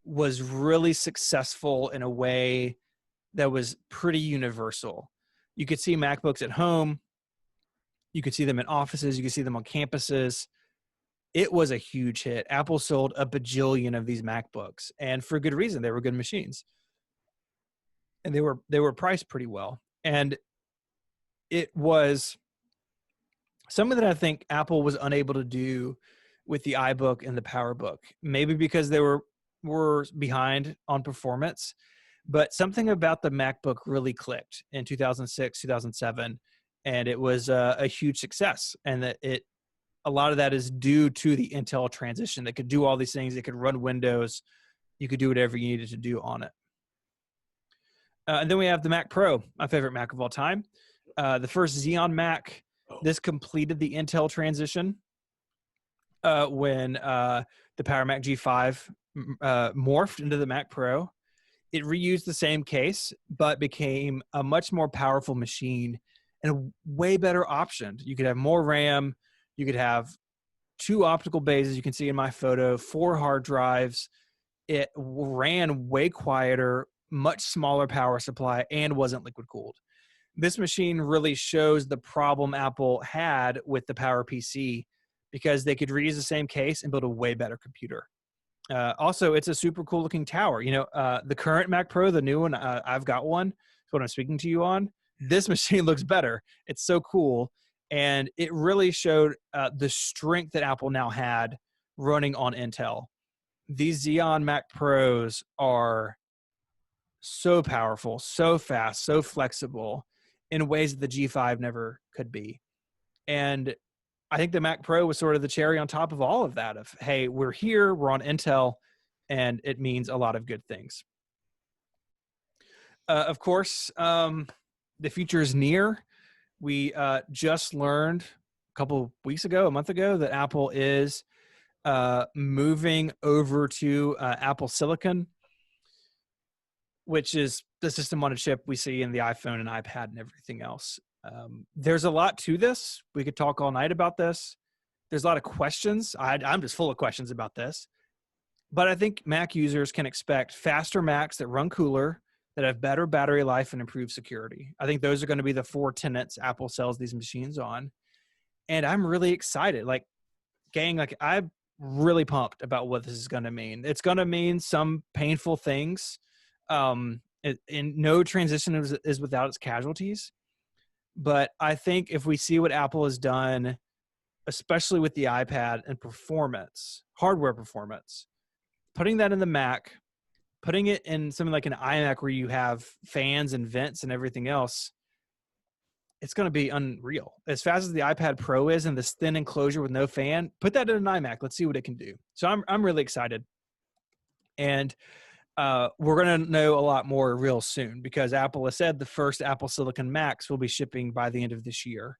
was really successful in a way that was pretty universal. You could see MacBooks at home. You could see them in offices. You could see them on campuses. It was a huge hit. Apple sold a bajillion of these MacBooks, and for good reason. They were good machines, and they were priced pretty well. And it was something that I think Apple was unable to do with the iBook and the PowerBook. Maybe because they were behind on performance, but something about the MacBook really clicked in 2006, 2007, and it was a huge success. And that a lot of that is due to the Intel transition. They could do all these things. They could run Windows. You could do whatever you needed to do on it. And then we have the Mac Pro, my favorite Mac of all time. The first Xeon Mac. This completed the Intel transition when the Power Mac G5 morphed into the Mac Pro. It reused the same case, but became a much more powerful machine and a way better option. You could have more RAM. You could have 2 optical bays, as you can see in my photo, 4 hard drives. It ran way quieter, much smaller power supply, and wasn't liquid cooled. This machine really shows the problem Apple had with the Power PC, because they could reuse the same case and build a way better computer. Also, it's a super cool looking tower. You know, the current Mac Pro, the new one, I've got one. It's what I'm speaking to you on. This machine looks better. It's so cool. And it really showed the strength that Apple now had running on Intel. These Xeon Mac Pros are so powerful, so fast, so flexible in ways that the G5 never could be. And I think the Mac Pro was sort of the cherry on top of all of that of, hey, we're here, we're on Intel, and it means a lot of good things. Of course, the future is near. We just learned a month ago, that Apple is moving over to Apple Silicon, which is the system on a chip we see in the iPhone and iPad and everything else. There's a lot to this. We could talk all night about this. There's a lot of questions. I'm just full of questions about this. But I think Mac users can expect faster Macs that run cooler, that have better battery life and improved security. I think those are going to be the 4 tenets Apple sells these machines on. And I'm really excited. Like, gang, like, I'm really pumped about what this is going to mean. It's going to mean some painful things. And no transition is without its casualties. But I think if we see what Apple has done, especially with the iPad and performance, hardware performance, putting that in the Mac, putting it in something like an iMac where you have fans and vents and everything else, it's going to be unreal. As fast as the iPad Pro is in this thin enclosure with no fan, put that in an iMac. Let's see what it can do. So I'm really excited. And we're going to know a lot more real soon, because Apple has said the first Apple Silicon Macs will be shipping by the end of this year.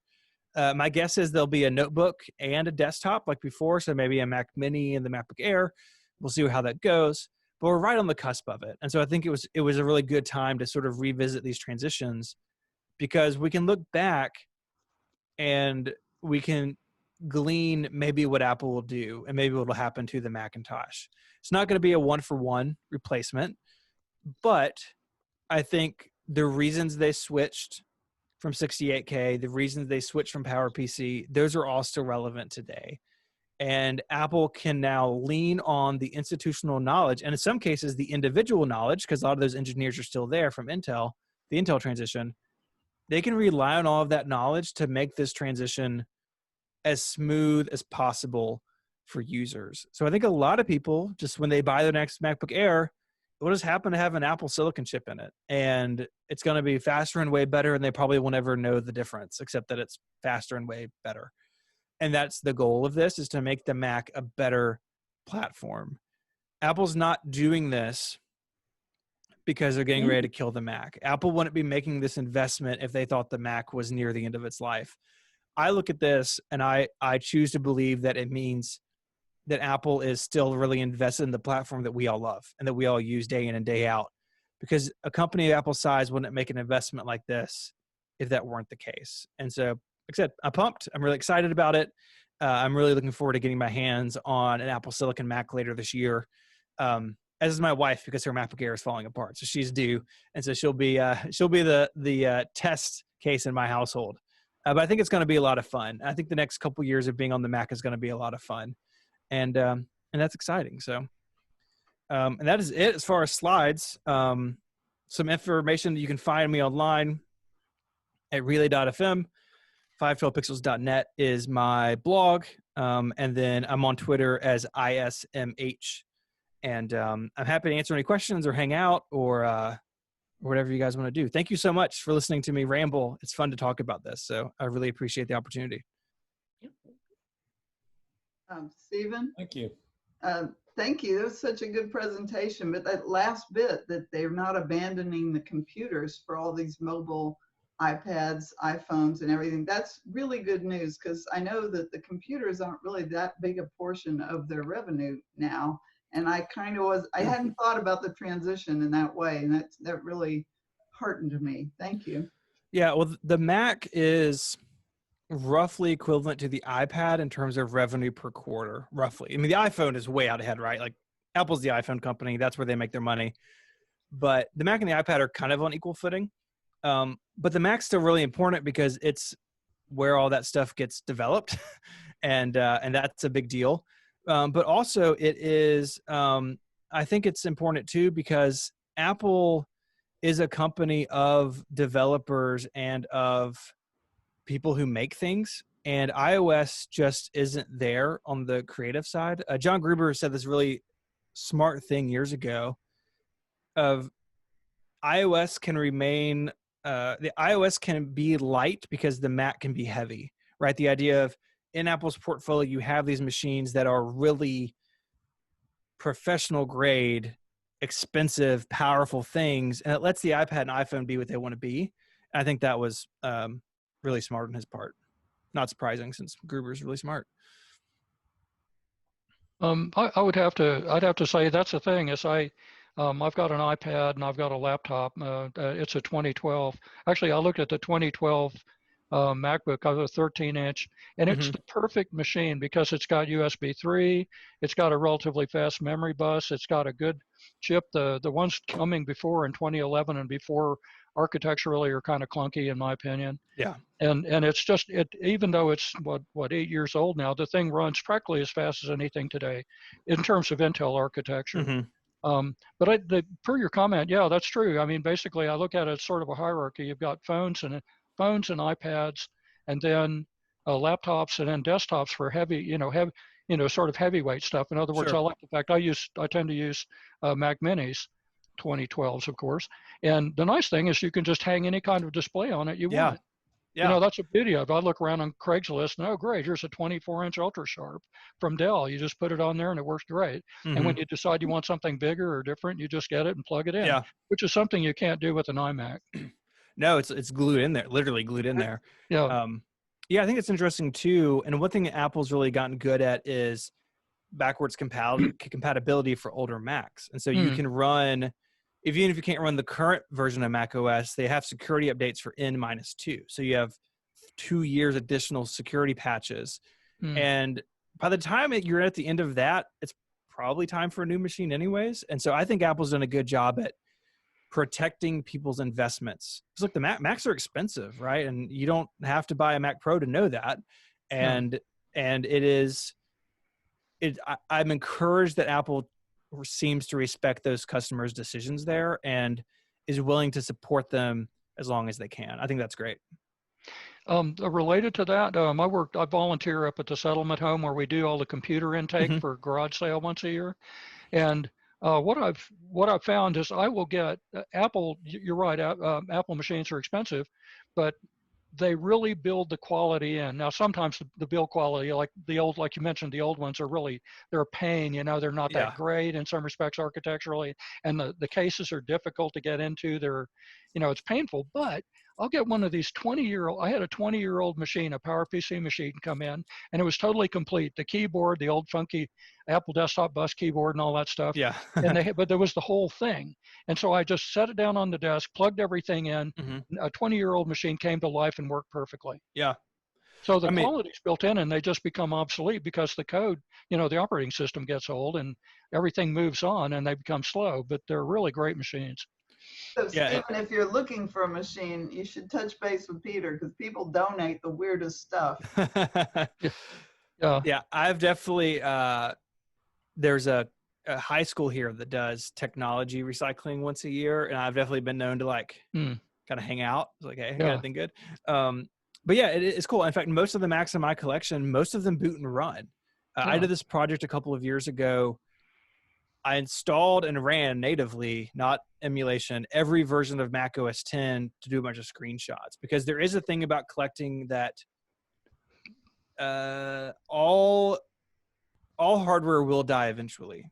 My guess is there'll be a notebook and a desktop like before, so maybe a Mac Mini and the MacBook Air. We'll see how that goes. But we're right on the cusp of it. And so I think it was a really good time to sort of revisit these transitions, because we can look back and we can glean maybe what Apple will do and maybe what will happen to the Macintosh. It's not going to be a 1-for-1 replacement, but I think the reasons they switched from 68K, the reasons they switched from PowerPC, those are all still relevant today. And Apple can now lean on the institutional knowledge, and in some cases, the individual knowledge, because a lot of those engineers are still there from Intel, the Intel transition. They can rely on all of that knowledge to make this transition as smooth as possible for users. So I think a lot of people, just when they buy the next MacBook Air, it will just happen to have an Apple Silicon chip in it. And it's going to be faster and way better, and they probably will never know the difference, except that it's faster and way better. And that's the goal of this, is to make the Mac a better platform. Apple's not doing this because they're getting ready to kill the Mac. Apple wouldn't be making this investment if they thought the Mac was near the end of its life. I look at this and I choose to believe that it means that Apple is still really invested in the platform that we all love and that we all use day in and day out. Because a company of Apple's size wouldn't make an investment like this if that weren't the case. And so, like I said, I'm pumped. I'm really excited about it. I'm really looking forward to getting my hands on an Apple Silicon Mac later this year. As is my wife, because her MacBook Air is falling apart, so she's due, and so she'll be the test case in my household. But I think it's going to be a lot of fun. I think the next couple years of being on the Mac is going to be a lot of fun, and that's exciting. So, and that is it as far as slides. Some information that you can find me online at relay.fm. 512pixels.net is my blog. And then I'm on Twitter as ISMH. And I'm happy to answer any questions or hang out or whatever you guys want to do. Thank you so much for listening to me ramble. It's fun to talk about this. So I really appreciate the opportunity. Stephen? Thank you. Thank you. It was such a good presentation. But that last bit, that they're not abandoning the computers for all these mobile iPads, iPhones, and everything, that's really good news, because I know that the computers aren't really that big a portion of their revenue now. And I hadn't thought about the transition in that way. And that really heartened me. Thank you. Yeah, well, the Mac is roughly equivalent to the iPad in terms of revenue per quarter, roughly. I mean, the iPhone is way out ahead, right? Like Apple's the iPhone company. That's where they make their money. But the Mac and the iPad are kind of on equal footing. But the Mac's still really important because it's where all that stuff gets developed. and that's a big deal. But also it is, I think it's important too, because Apple is a company of developers and of people who make things, and iOS just isn't there on the creative side. John Gruber said this really smart thing years ago of iOS can remain, the iOS can be light because the Mac can be heavy, right? The idea of in Apple's portfolio, you have these machines that are really professional grade, expensive, powerful things, and it lets the iPad and iPhone be what they want to be. And I think that was really smart on his part. Not surprising, since Gruber's really smart. I'd have to say that's the thing is I've got an iPad and I've got a laptop. It's a 2012. Actually, I looked at the 2012 MacBook. I have a 13-inch, and it's the perfect machine because it's got USB 3. It's got a relatively fast memory bus. It's got a good chip. The ones coming before in 2011 and before architecturally are kind of clunky in my opinion. Yeah. And it's just even though it's what 8 years old now, the thing runs practically as fast as anything today in terms of Intel architecture. But per your comment, yeah, that's true. I mean, basically, I look at it as sort of a hierarchy. You've got phones and iPads, and then laptops, and then desktops for heavy, sort of heavyweight stuff. In other words, Sure. I like the fact I tend to use Mac Minis, 2012s, of course. And the nice thing is you can just hang any kind of display on it you want. Yeah. That's a beauty of it. I look around on Craigslist and, oh, great, here's a 24-inch Ultra Sharp from Dell. You just put it on there and it works great. And when you decide you want something bigger or different, you just get it and plug it in, which is something you can't do with an iMac. No, it's glued in there, literally glued in there. Yeah. Yeah, I think it's interesting too. And one thing that Apple's really gotten good at is backwards compatibility for older Macs. And so you can run, even if you can't run the current version of Mac OS, they have security updates for N-2. So you have 2 years additional security patches. And by the time you're at the end of that, it's probably time for a new machine anyways. And so I think Apple's done a good job at protecting people's investments. Because look, the Macs are expensive, right? And you don't have to buy a Mac Pro to know that. And I'm encouraged that Apple seems to respect those customers' decisions there and is willing to support them as long as they can. I think that's great. Related to that, I volunteer up at the settlement home where we do all the computer intake for garage sale once a year. And what I've found is I will get Apple. You're right. Apple machines are expensive, but they really build the quality in. Now, sometimes the build quality, like you mentioned, the old ones they're a pain. They're not that great in some respects architecturally, and the cases are difficult to get into. It's painful. But I'll get one of these 20-year-old. I had a 20-year-old machine, a PowerPC machine, come in, and it was totally complete. The keyboard, the old funky Apple desktop bus keyboard, and all that stuff. Yeah. But there was the whole thing, and so I just set it down on the desk, plugged everything in. A 20-year-old machine came to life and worked perfectly. Yeah. So the quality's built in, and they just become obsolete because the code, the operating system gets old, and everything moves on, and they become slow. But they're really great machines. So Stephen, if you're looking for a machine, you should touch base with Peter because people donate the weirdest stuff. Yeah, I've definitely, there's a high school here that does technology recycling once a year. And I've definitely been known to kind of hang out. It's like, hey, I got anything good. But yeah, it's cool. In fact, most of the Macs in my collection, most of them boot and run. I did this project a couple of years ago. I installed and ran natively, not emulation, every version of Mac OS X to do a bunch of screenshots, because there is a thing about collecting that all hardware will die eventually.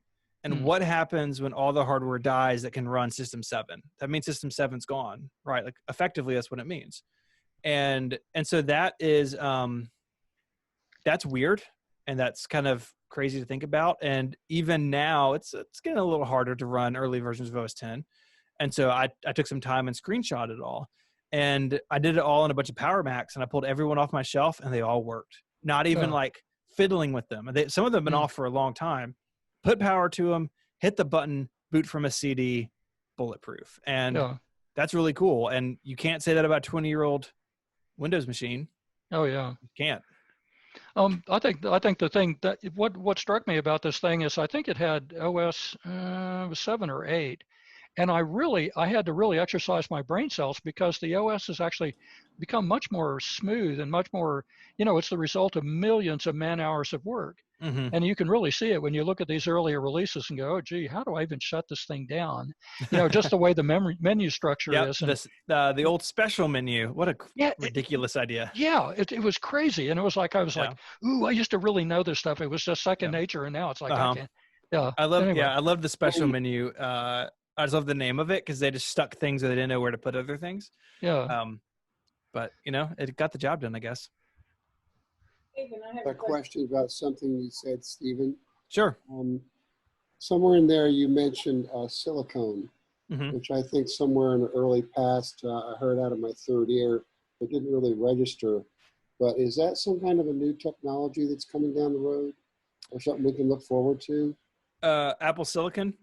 And what happens when all the hardware dies that can run System 7? That means System 7's gone, right? Like effectively, that's what it means. And so that is, that's weird. And that's kind of crazy to think about. And even now it's getting a little harder to run early versions of OS X. And so I took some time and screenshot it all. And I did it all on a bunch of Power Macs, and I pulled everyone off my shelf and they all worked. Not even like fiddling with them. Some of them have been off for a long time. Put power to them, hit the button, boot from a CD, bulletproof. And that's really cool. And you can't say that about a 20-year-old Windows machine. Oh yeah. You can't. I think the thing that what struck me about this thing is I think it had OS 7 or 8, and I had to really exercise my brain cells, because the OS has actually become much more smooth and much more, it's the result of millions of man hours of work. And you can really see it when you look at these earlier releases and go, oh, gee, how do I even shut this thing down? Just the way the menu structure is. And the old special menu. What a ridiculous idea. Yeah, it was crazy. And it was like, I was like, ooh, I used to really know this stuff. It was just second nature. And now it's like, I can't. Yeah. I love the special menu. I just love the name of it, because they just stuck things that they didn't know where to put other things. Yeah. But, it got the job done, I guess. I have a question about something you said, Stephen. Sure. Somewhere in there you mentioned silicone, which I think somewhere in the early past I heard out of my third ear, but didn't really register. But is that some kind of a new technology that's coming down the road, or something we can look forward to? Apple Silicon.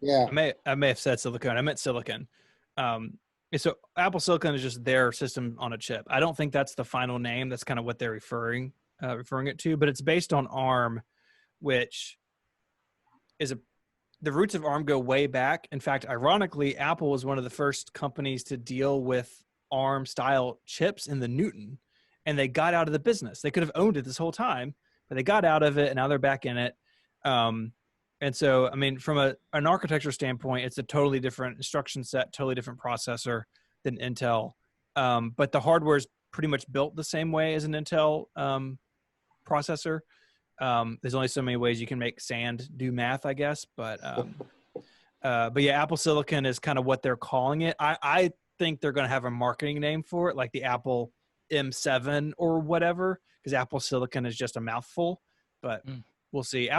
Yeah. I may have said silicone. I meant silicon. So Apple Silicon is just their system on a chip. I don't think that's the final name. That's kind of what they're referring it to, but it's based on ARM, which is the roots of ARM go way back. In fact, ironically, Apple was one of the first companies to deal with ARM style chips in the Newton, and they got out of the business. They could have owned it this whole time, but they got out of it, and now they're back in it. And so, I mean, from an architecture standpoint, it's a totally different instruction set, totally different processor than Intel. But the hardware is pretty much built the same way as an Intel processor. There's only so many ways you can make sand do math, I guess. But yeah, Apple Silicon is kind of what they're calling it. I think they're going to have a marketing name for it, like the Apple M7 or whatever, because Apple Silicon is just a mouthful. But we'll see.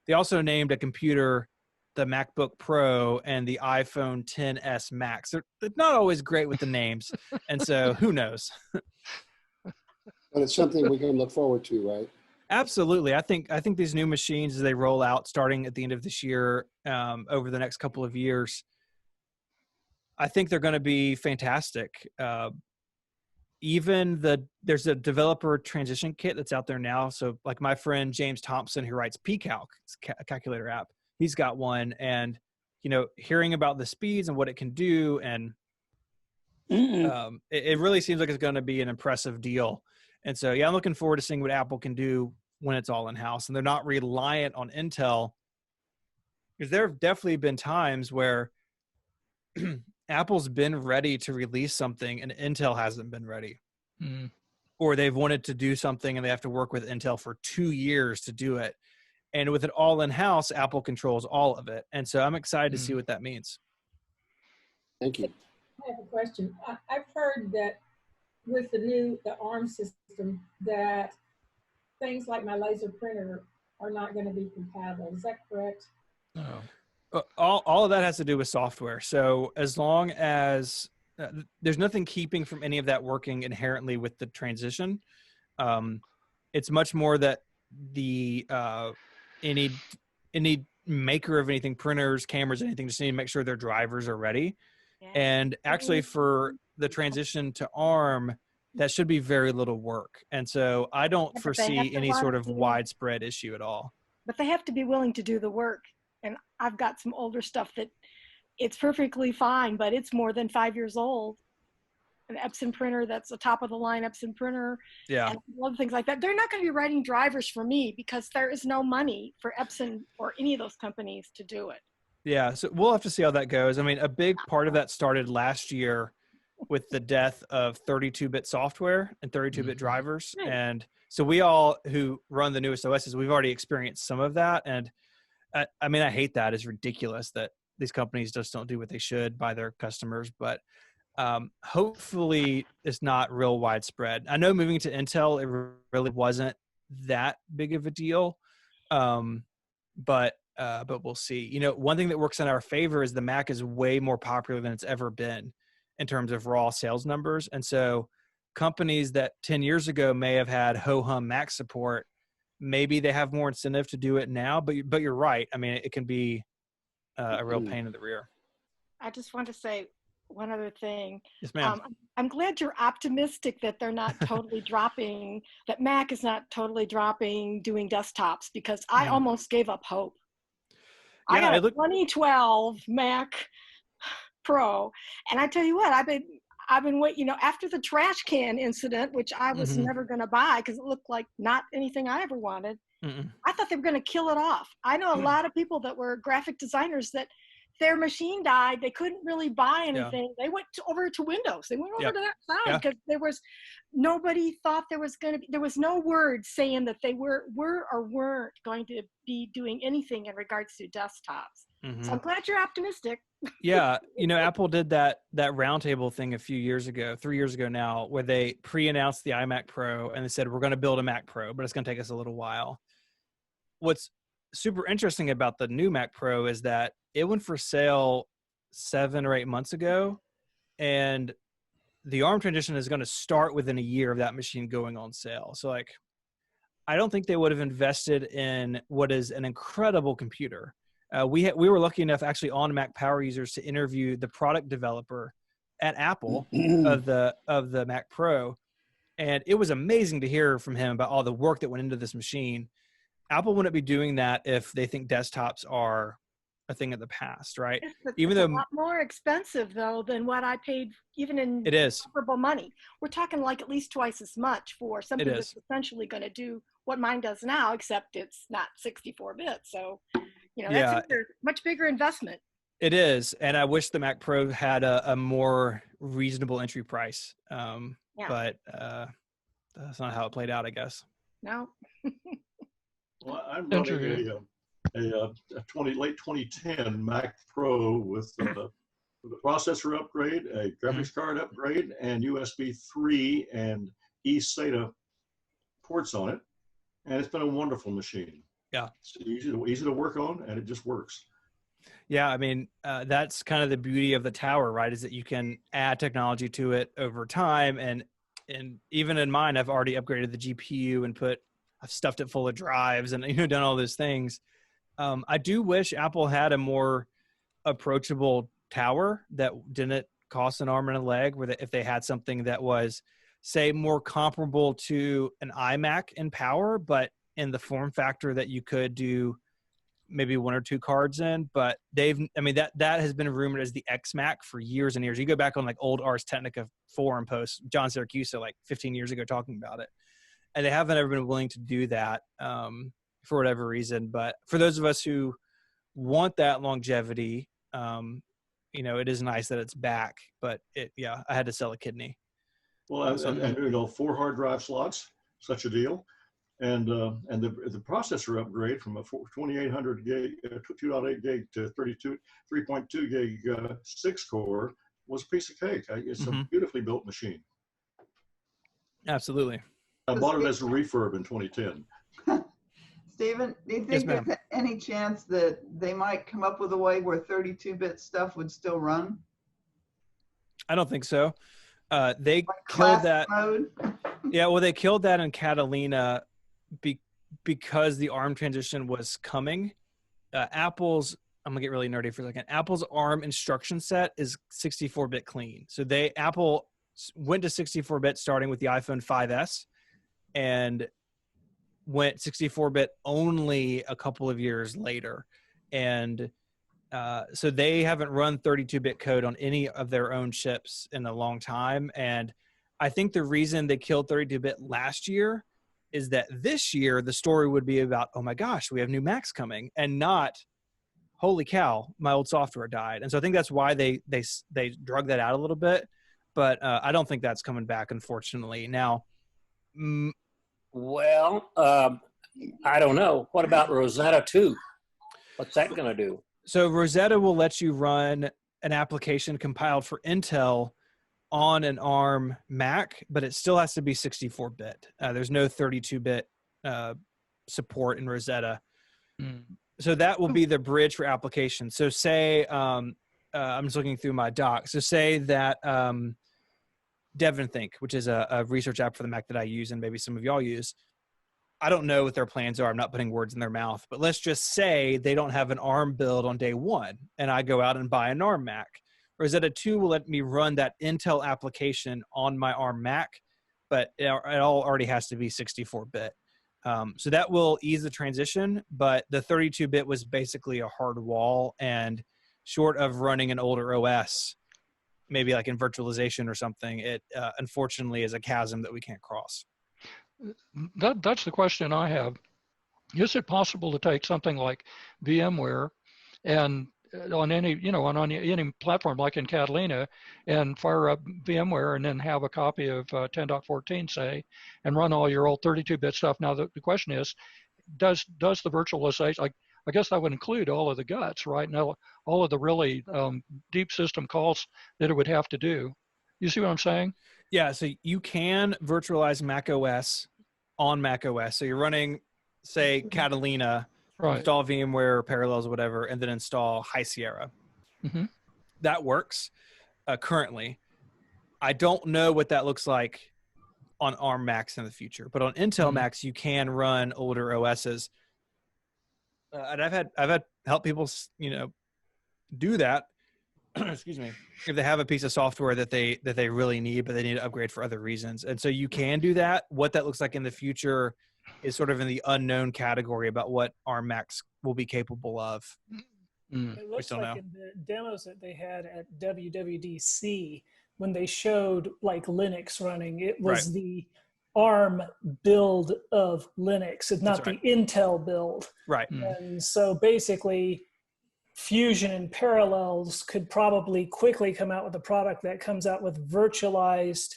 They also named a computer the MacBook Pro and the iPhone XS Max. They're not always great with the names, and so who knows? But it's something we can look forward to, right? Absolutely. I think these new machines, as they roll out starting at the end of this year, over the next couple of years, I think they're going to be fantastic. There's a developer transition kit that's out there now. So like my friend James Thompson, who writes pCalc, it's a calculator app, he's got one, and hearing about the speeds and what it can do, and it really seems like it's going to be an impressive deal. And so yeah, I'm looking forward to seeing what Apple can do when it's all in house, and they're not reliant on Intel, because there have definitely been times where Apple's been ready to release something and Intel hasn't been ready. Or they've wanted to do something and they have to work with Intel for 2 years to do it. And with it all in-house, Apple controls all of it. And so I'm excited to see what that means. Thank you. I have a question. I've heard that with the ARM system, that things like my laser printer are not going to be compatible. Is that correct? No. All of that has to do with software. So as long as there's nothing keeping from any of that working inherently with the transition, it's much more that the any maker of anything, printers, cameras, anything, just need to make sure their drivers are ready. And actually, for the transition to ARM, that should be very little work. And so I don't foresee any sort of widespread issue at all. But they have to be willing to do the work. And I've got some older stuff that it's perfectly fine, but it's more than 5 years old. an Epson printer that's a top of the line Epson printer. Yeah. And other things like that. They're not going to be writing drivers for me because there is no money for Epson or any of those companies to do it. Yeah. So we'll have to see how that goes. I mean, a big part of that started last year with the death of 32-bit software and 32-bit drivers. Right. And so we all who run the newest OSs, we've already experienced some of that. And I mean, I hate that. It's ridiculous that these companies just don't do what they should by their customers. But hopefully it's not real widespread. I know moving to Intel, it really wasn't that big of a deal. But we'll see. You know, one thing that works in our favor is the Mac is way more popular than it's ever been in terms of raw sales numbers. And so companies that 10 years ago may have had ho-hum Mac support, maybe they have more incentive to do it now, but you're right. I mean, it can be a real pain in the rear. I just want to say one other thing. Yes, ma'am. I'm glad you're optimistic that they're not totally dropping, that Mac is not totally dropping doing desktops, because I almost gave up hope. Yeah, I got a 2012 Mac Pro, and I tell you what, I've been waiting, you know, after the trash can incident, which I was never going to buy because it looked like not anything I ever wanted. I thought they were going to kill it off. I know a lot of people that were graphic designers that their machine died. They couldn't really buy anything. They went over to Windows. They went over to that side because nobody thought there was no word saying that they were or weren't going to be doing anything in regards to desktops. So I'm glad you're optimistic. Yeah. You know, Apple did that roundtable thing a few years ago, 3 years ago now, where they pre-announced the iMac Pro and they said, we're going to build a Mac Pro, but it's going to take us a little while. What's super interesting about the new Mac Pro is that it went for sale 7 or 8 months ago, and the ARM transition is going to start within a year of that machine going on sale. So like, I don't think they would have invested in what is an incredible computer. We were lucky enough actually on Mac Power Users to interview the product developer at Apple of the Mac Pro. And it was amazing to hear from him about all the work that went into this machine. Apple wouldn't be doing that if they think desktops are a thing of the past, right? It's a lot more expensive though than what I paid, even in comparable money. We're talking like at least twice as much for something that's essentially going to do what mine does now, except it's not 64-bit. So, you know, that's a much bigger investment. It is, and I wish the Mac Pro had a more reasonable entry price. But that's not how it played out, I guess. No. Well, I'm running a late 2010 Mac Pro with a processor upgrade, a graphics card upgrade, and USB 3 and eSATA ports on it, and it's been a wonderful machine. Yeah, it's easy to work on, and it just works. Yeah, I mean, that's kind of the beauty of the tower, right? Is that you can add technology to it over time, and even in mine, I've already upgraded the GPU and I've stuffed it full of drives and done all those things. I do wish Apple had a more approachable tower that didn't cost an arm and a leg, where if they had something that was, say, more comparable to an iMac in power, but in the form factor that you could do maybe 1 or 2 cards in. But that has been rumored as the XMac for years and years. You go back on like old Ars Technica forum posts, John Siracusa, like 15 years ago talking about it. And they haven't ever been willing to do that for whatever reason. But for those of us who want that longevity, it is nice that it's back. But I had to sell a kidney. Well, and 4 hard drive slots, such a deal. And the processor upgrade from a 2800 gig, 2.8 gig to 3.2 gig 6-core was a piece of cake. It's a beautifully built machine. Absolutely. I bought it as a refurb in 2010. Stephen, do you think there's any chance that they might come up with a way where 32-bit stuff would still run? I don't think so. They killed that. Mode? Yeah, well, they killed that in Catalina because the ARM transition was coming. I'm gonna get really nerdy for a second. Apple's ARM instruction set is 64-bit clean. So Apple went to 64-bit starting with the iPhone 5S and went 64-bit only a couple of years later. And So they haven't run 32-bit code on any of their own chips in a long time. And I think the reason they killed 32-bit last year is that this year the story would be about, oh my gosh, we have new Macs coming, and not, holy cow, my old software died. And so I think that's why they drug that out a little bit. But I don't think that's coming back, unfortunately. Now, well, I don't know. What about Rosetta 2? What's that going to do? So Rosetta will let you run an application compiled for Intel on an ARM Mac, but it still has to be 64-bit. There's no 32-bit support in Rosetta. So that will be the bridge for applications. So say, I'm just looking through my doc. So say that DevonThink, which is a research app for the Mac that I use and maybe some of y'all use, I don't know what their plans are. I'm not putting words in their mouth, but let's just say they don't have an ARM build on day one and I go out and buy an ARM Mac. Rosetta 2 will let me run that Intel application on my ARM Mac, but it all already has to be 64-bit. So that will ease the transition, but the 32-bit was basically a hard wall, and short of running an older OS, maybe like in virtualization or something, it unfortunately is a chasm that we can't cross. That's the question I have. Is it possible to take something like VMware and on any, on any platform like in Catalina and fire up VMware and then have a copy of 10.14, say, and run all your old 32-bit stuff? Now, the question is, does the virtualization, I guess that would include all of the guts, right? Now, all of the really deep system calls that it would have to do. You see what I'm saying? Yeah, so you can virtualize Mac OS on Mac OS. So you're running, say, Catalina, right. Install VMware or Parallels or whatever, and then install High Sierra. That works currently. I don't know what that looks like on ARM Macs in the future, but on Intel Macs, you can run older OSs. And I've had help people, do that. Excuse me, if they have a piece of software that they really need, but they need to upgrade for other reasons. And so you can do that. What that looks like in the future is sort of in the unknown category about what ARM Macs will be capable of. It looks like in the demos that they had at WWDC, when they showed like Linux running, it was the ARM build of Linux and not the Intel build. Right. And so basically, Fusion and Parallels could probably quickly come out with a product that comes out with virtualized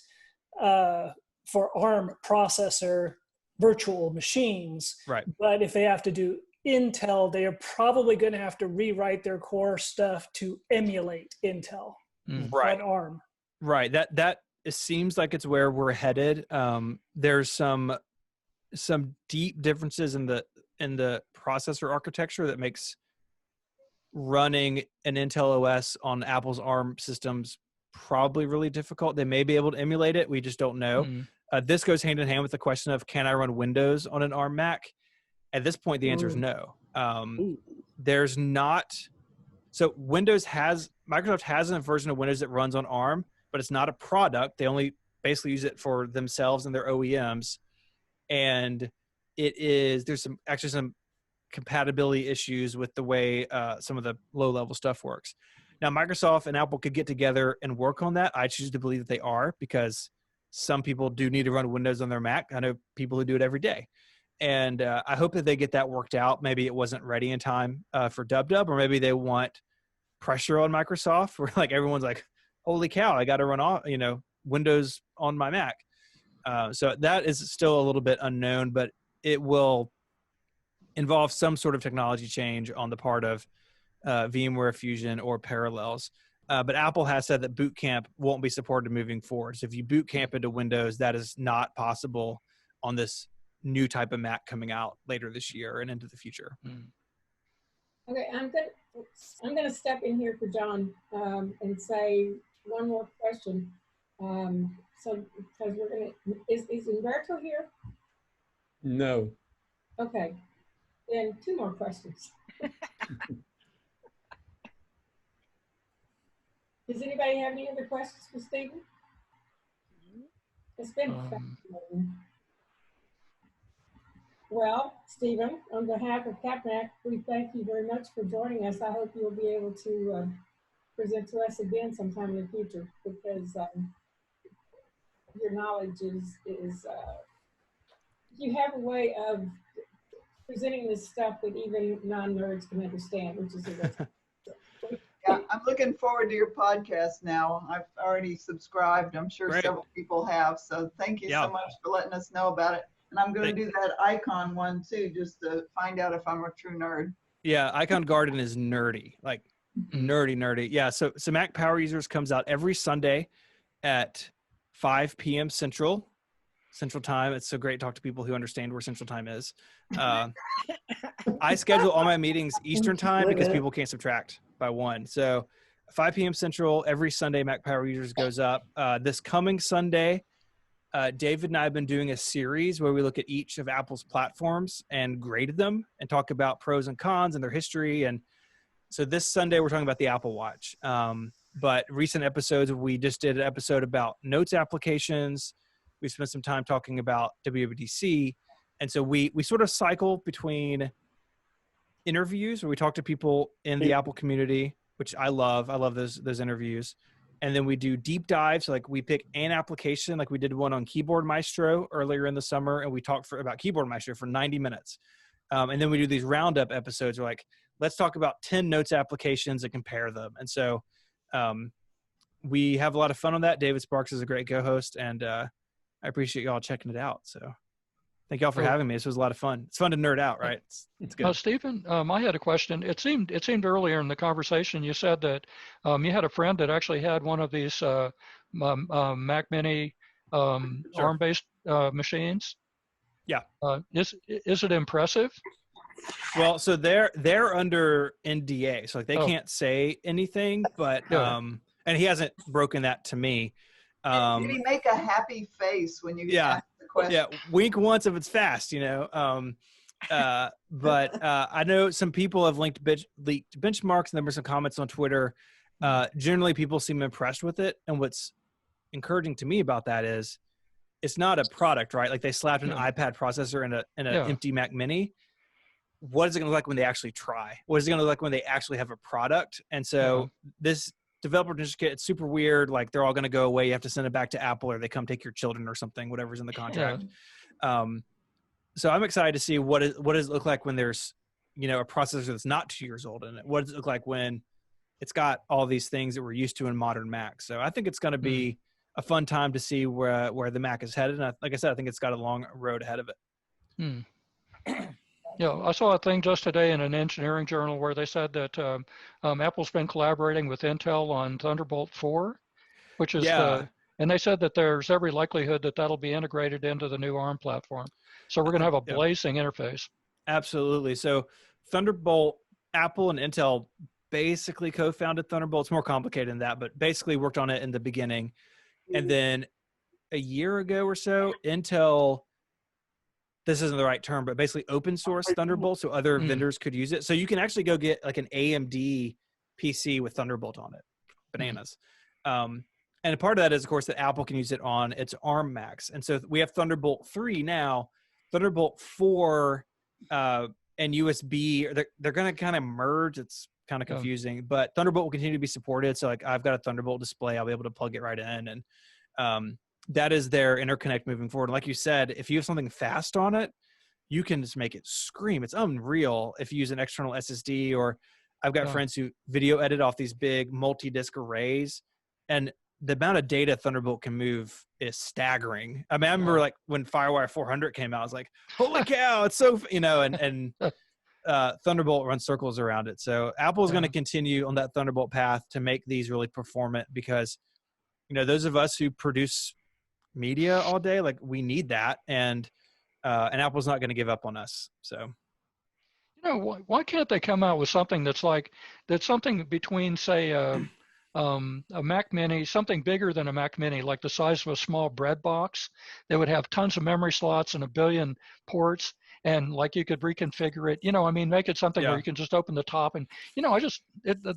for ARM processor virtual machines. Right. But if they have to do Intel, they are probably going to have to rewrite their core stuff to emulate Intel on ARM. Right. That it seems like it's where we're headed. There's some deep differences in the processor architecture that makes running an Intel OS on Apple's ARM systems probably really difficult. They may be able to emulate it. We just don't know. This goes hand in hand with the question of, can I run Windows on an ARM Mac? At this point, the answer is no. There's not. So Microsoft has a version of Windows that runs on ARM, but it's not a product. They only basically use it for themselves and their OEMs. And there's some compatibility issues with the way some of the low-level stuff works. Now, Microsoft and Apple could get together and work on that. I choose to believe that they are, because some people do need to run Windows on their Mac. I know people who do it every day. And I hope that they get that worked out. Maybe it wasn't ready in time for DubDub, or maybe they want pressure on Microsoft where like everyone's like, holy cow, I got to run Windows on my Mac. So that is still a little bit unknown, but it will involve some sort of technology change on the part of VMware Fusion or Parallels. But Apple has said that Boot Camp won't be supported moving forward. So if you boot camp into Windows, that is not possible on this new type of Mac coming out later this year and into the future. Okay, I'm gonna step in here for John and say one more question. So because we're gonna, is Umberto here? No. Okay, then two more questions. Does anybody have any other questions for Stephen? It's been fascinating. Well, Stephen, on behalf of CapMac, we thank you very much for joining us. I hope you'll be able to present to us again sometime in the future, because your knowledge is you have a way of presenting this stuff that even non-nerds can understand, which is a great. Yeah, I'm looking forward to your podcast now. I've already subscribed. I'm sure several people have. So thank you so much for letting us know about it. And I'm going to do that icon one too, just to find out if I'm a true nerd. Yeah, Icon Garden is nerdy, like nerdy. Yeah, so Mac Power Users comes out every Sunday at 5 p.m. Central Time. It's so great to talk to people who understand where Central Time is. I schedule all my meetings Eastern Time because people can't subtract by 1. So 5 p.m. Central every Sunday, Mac Power Users goes up. This coming Sunday, David and I have been doing a series where we look at each of Apple's platforms and graded them and talk about pros and cons and their history. And so this Sunday, we're talking about the Apple Watch. But recent episodes, we just did an episode about Notes applications. We spent some time talking about WWDC. And so we sort of cycle between interviews where we talk to people in the Apple community, which I love. I love those interviews. And then we do deep dives. So like we pick an application, like we did one on Keyboard Maestro earlier in the summer, and we talked about Keyboard Maestro for 90 minutes. And then we do these roundup episodes where like, let's talk about 10 Notes applications and compare them. And so we have a lot of fun on that. David Sparks is a great co-host, and I appreciate y'all checking it out. So thank y'all for having me. This was a lot of fun. It's fun to nerd out, right? It's good. Stephen, I had a question. It seemed earlier in the conversation you said that you had a friend that actually had one of these Mac Mini ARM-based machines. Yeah. Is it impressive? Well, so they're under NDA, so like they can't say anything. But and he hasn't broken that to me. Did he make a happy face when you asked the question? Yeah, wink once if it's fast, you know. But I know some people have leaked benchmarks, and there were some comments on Twitter. Generally, people seem impressed with it, and what's encouraging to me about that is it's not a product, right? Like they slapped an iPad processor in an empty Mac Mini. What is it going to look like when they actually try? What is it going to look like when they actually have a product? And so this developer certificate, it's super weird. Like they're all going to go away. You have to send it back to Apple, or they come take your children or something, whatever's in the contract. So I'm excited to see what does it look like when there's, you know, a processor that's not 2 years old in it. What does it look like when it's got all these things that we're used to in modern Macs? So I think it's going to be a fun time to see where the Mac is headed. And like I said, I think it's got a long road ahead of it. Yeah, I saw a thing just today in an engineering journal where they said that Apple's been collaborating with Intel on Thunderbolt 4, which is and they said that there's every likelihood that that'll be integrated into the new ARM platform. So we're going to have a blazing interface. Absolutely. So Thunderbolt, Apple and Intel basically co-founded Thunderbolt. It's more complicated than that, but basically worked on it in the beginning. And then a year ago or so, Intel, this isn't the right term, but basically open source Thunderbolt so other vendors could use it. So you can actually go get like an AMD PC with Thunderbolt on it. Bananas. And a part of that is, of course, that Apple can use it on its ARM Macs. And so we have Thunderbolt 3 now. Thunderbolt 4 and USB, they're going to kind of merge. It's kind of confusing, but Thunderbolt will continue to be supported. So like I've got a Thunderbolt display. I'll be able to plug it right in. And that is their interconnect moving forward. And like you said, if you have something fast on it, you can just make it scream. It's unreal if you use an external SSD, or I've got friends who video edit off these big multi-disc arrays, and the amount of data Thunderbolt can move is staggering. I mean, I remember like when FireWire 400 came out, I was like, holy cow, it's so, you know, and Thunderbolt runs circles around it. So Apple is going to continue on that Thunderbolt path to make these really performant, because, you know, those of us who produce media all day, like we need that. And Apple's not going to give up on us. So, you know, why can't they come out with something that's something between, say, a Mac Mini, something bigger than a Mac Mini, like the size of a small bread box, that would have tons of memory slots and a billion ports, and like you could reconfigure it, you know, I mean, make it something where you can just open the top and, you know,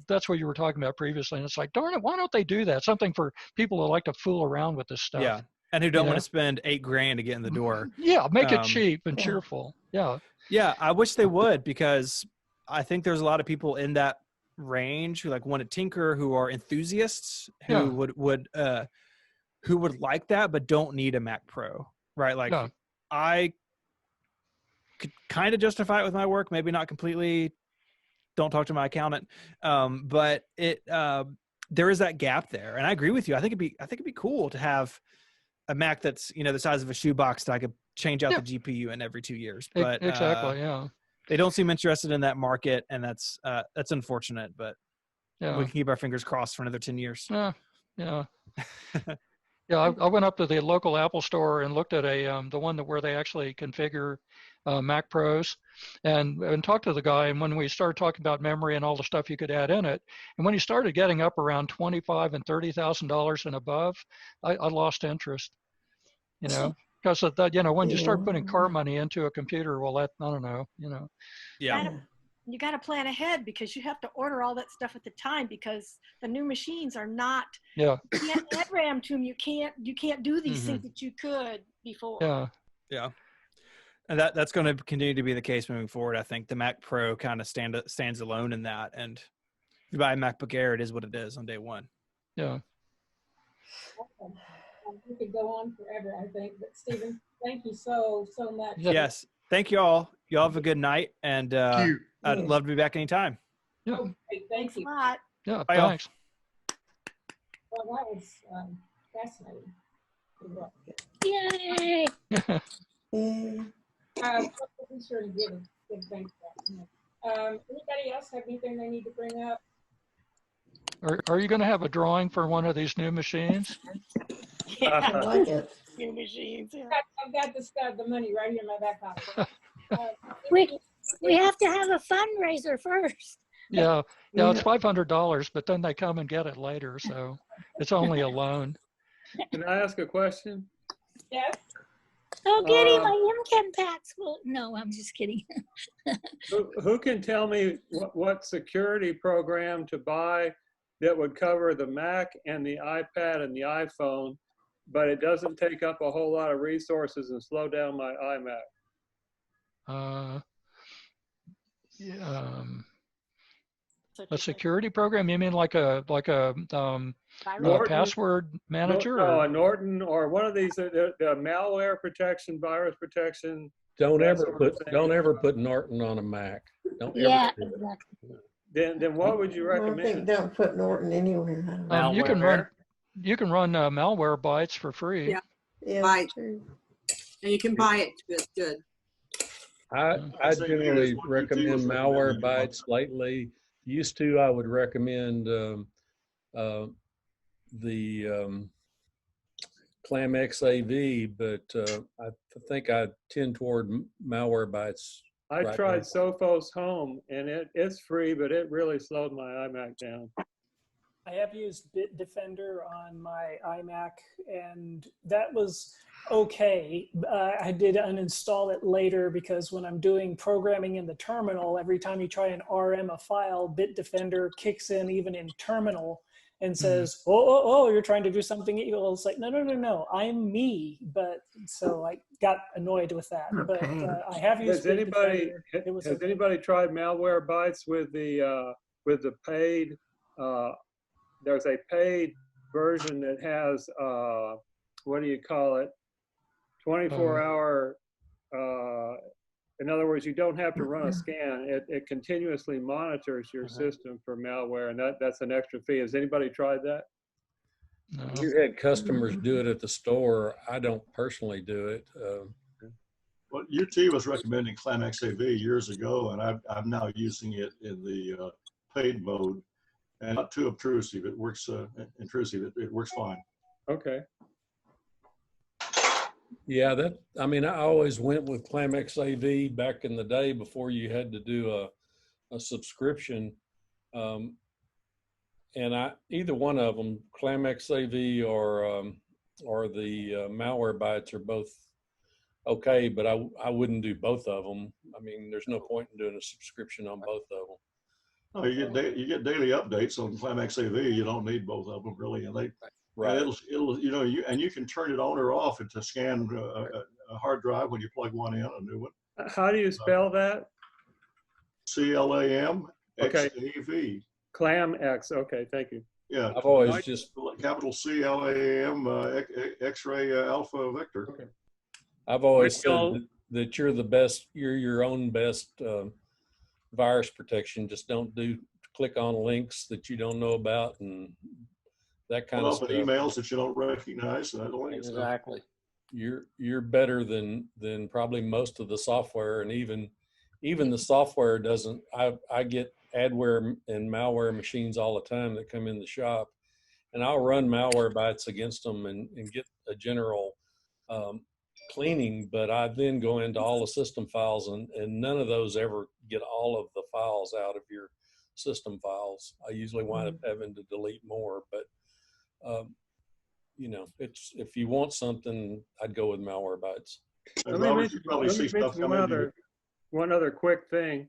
that's what you were talking about previously. And it's like, darn it, why don't they do that? Something for people who like to fool around with this stuff. Yeah. And who don't want to spend $8,000 to get in the door. Yeah, make it cheap and cheerful. Yeah. Yeah, I wish they would, because I think there's a lot of people in that range who like want to tinker, who are enthusiasts, who would like that but don't need a Mac Pro, right? Like I could kind of justify it with my work, maybe not completely. Don't talk to my accountant, but there is that gap there, and I agree with you. I think it'd be cool to have a Mac that's the size of a shoebox that I could change out the GPU in every 2 years. But exactly, yeah. They don't seem interested in that market, and that's unfortunate. But we can keep our fingers crossed for another 10 years. Yeah. Yeah, I went up to the local Apple store and looked at the one where they actually configure Mac Pros, and talked to the guy. And when we started talking about memory and all the stuff you could add in it, and when he started getting up around $25,000 and $30,000 and above, I lost interest. Because of that, when you start putting car money into a computer, well, that I don't know, Yeah. You got to plan ahead, because you have to order all that stuff at the time, because the new machines are not. Yeah. You can't add RAM to them. You can't do these things that you could before. Yeah. Yeah. And that's going to continue to be the case moving forward. I think the Mac Pro kind of stands alone in that. And if you buy a MacBook Air, it is what it is on day one. Yeah. We could go on forever, I think. But Stephen, thank you so much. Yes. Thank you all. You all have a good night. And I'd love to be back anytime. Yeah. Oh, great. Thank you. Yeah. Bye, Thanks. Well, that was fascinating. Yay! Be sure to give thanks back. Anybody else have anything they need to bring up? Are you going to have a drawing for one of these new machines? Yeah, I like it. new machines. Yeah. I've got the money right here in my back pocket. We have to have a fundraiser first. Yeah, it's $500, but then they come and get it later, so it's only a loan. Can I ask a question? Yes. Oh, Giddy, my MChem packs. Well, no, I'm just kidding. Who can tell me what security program to buy that would cover the Mac and the iPad and the iPhone, but it doesn't take up a whole lot of resources and slow down my iMac? A security program? You mean like a password manager? No, a Norton or one of these, the malware protection, virus protection. Don't ever put Norton on a Mac. Exactly. Then what would you recommend? I think don't put Norton anywhere. You can run Malwarebytes for free. Yeah, right. And you can buy it. It's good. I generally recommend Malwarebytes lately. Used to, I would recommend the ClamX AV, but I think I tend toward Malwarebytes. I tried Sophos Home, and it's free, but it really slowed my iMac down. I have used Bitdefender on my iMac, and that was okay. I did uninstall it later because when I'm doing programming in the terminal, every time you try and RM a file, Bitdefender kicks in even in terminal and says, oh, you're trying to do something evil. It's like, no, I'm me. But so I got annoyed with that. Okay. But I have used Bitdefender. Has anybody tried Malwarebytes with the paid? There's a paid version that has, what do you call it? 24-hour, in other words, you don't have to run a scan. It continuously monitors your system for malware, and that's an extra fee. Has anybody tried that? No. You had customers do it at the store. I don't personally do it. Well, UT was recommending ClamX AV years ago, and I'm now using it in the paid mode. And not too obtrusive. It works intrusive. It works fine. Okay. Yeah, I always went with ClamX AV back in the day before you had to do a subscription. And either one of them, ClamX AV or the Malwarebytes, are both okay, but I wouldn't do both of them. There's no point in doing a subscription on both of them. No, you get daily updates on ClamX AV. You don't need both of them really, and Right. And it'll you know, you can turn it on or off to scan a hard drive when you plug one in, a new one. How do you spell that? CLAM Okay. XAV. Clam X. Okay, thank you. Yeah. I've always just capital CLAM X-ray Alpha Victor. Okay. I've always said that you're the best. You're your own best virus protection. Just don't click on links that you don't know about and that kind of stuff. Emails that you don't recognize. Exactly. You're better than probably most of the software, and even the software doesn't. I get adware and malware machines all the time that come in the shop, and I'll run Malwarebytes against them and get a general cleaning, but I then go into all the system files and none of those ever get all of the files out of your system files. I usually wind up having to delete more, but you know, it's, if you want something, I'd go with Malwarebytes. Let me mention one other quick thing,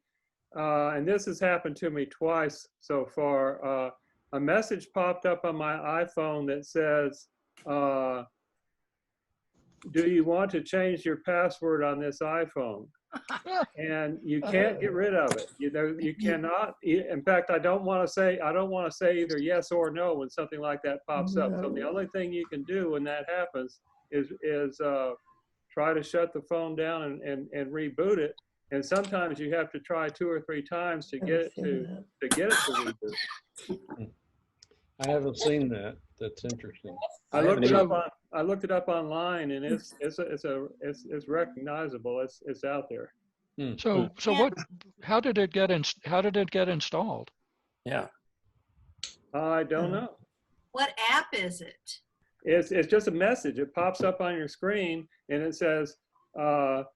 and this has happened to me twice so far. A message popped up on my iPhone that says, do you want to change your password on this iPhone? And you can't get rid of it. You cannot. In fact, I don't want to say either yes or no when something like that pops up. So the only thing you can do when that happens is try to shut the phone down and reboot it. And sometimes you have to try 2 or 3 times to get it to reboot. I haven't seen that. That's interesting. I looked it up online, and it's recognizable. It's out there. So what? How did it get installed? Yeah. I don't know. What app is it? It's just a message. It pops up on your screen, and it says, "Do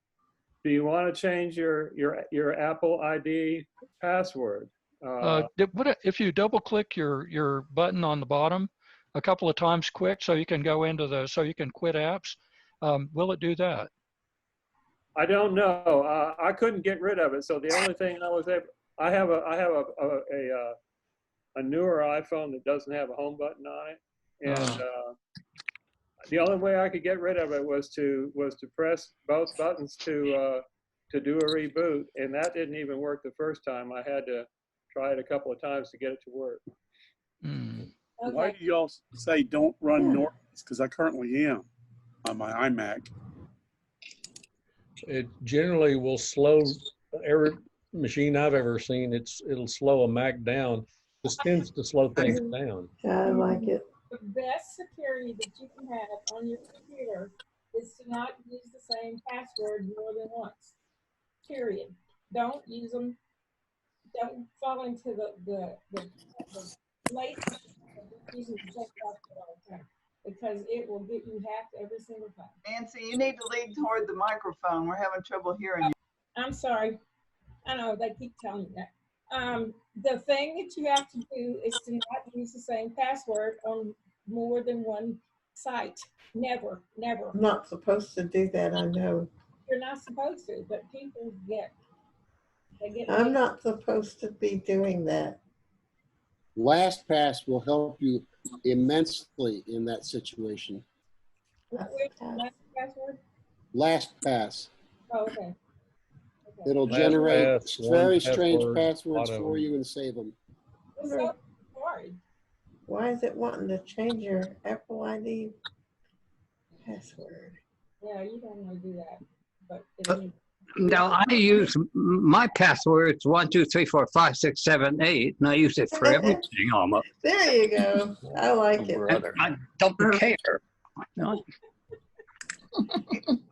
you want to change your Apple ID password?" If you double click your button on the bottom a couple of times quick, so you can go into so you can quit apps, will it do that? I don't know. I couldn't get rid of it, so the only thing I have a newer iPhone that doesn't have a home button on it, and the only way I could get rid of it was to press both buttons to do a reboot, and that didn't even work the first time. I had to try it a couple of times to get it to work. Okay. Why do y'all say don't run Norton's? Because I currently am on my iMac. It generally will slow every machine I've ever seen. It'll slow a Mac down. This tends to slow things down. I like it. The best security that you can have on your computer is to not use the same password more than once. Period. Don't use them. Don't fall into the late using the same password all the time, because it will get you hacked every single time. Nancy, you need to lean toward the microphone. We're having trouble hearing you. I'm sorry. I know they keep telling me that. The thing that you have to do is to not use the same password on more than one site. Never, never. I'm not supposed to do that, I know. You're not supposed to, but people get. I'm not supposed to be doing that. LastPass will help you immensely in that situation. Last password? LastPass. Oh, okay. It'll generate very strange passwords for you and save them. So sorry. Why is it wanting to change your Apple ID password? Yeah, you don't want to do that, but now I use my passwords 1, 2, 3, 4, 5, 6, 7, 8, and I use it for everything almost. There you go. I like it. I don't care. No.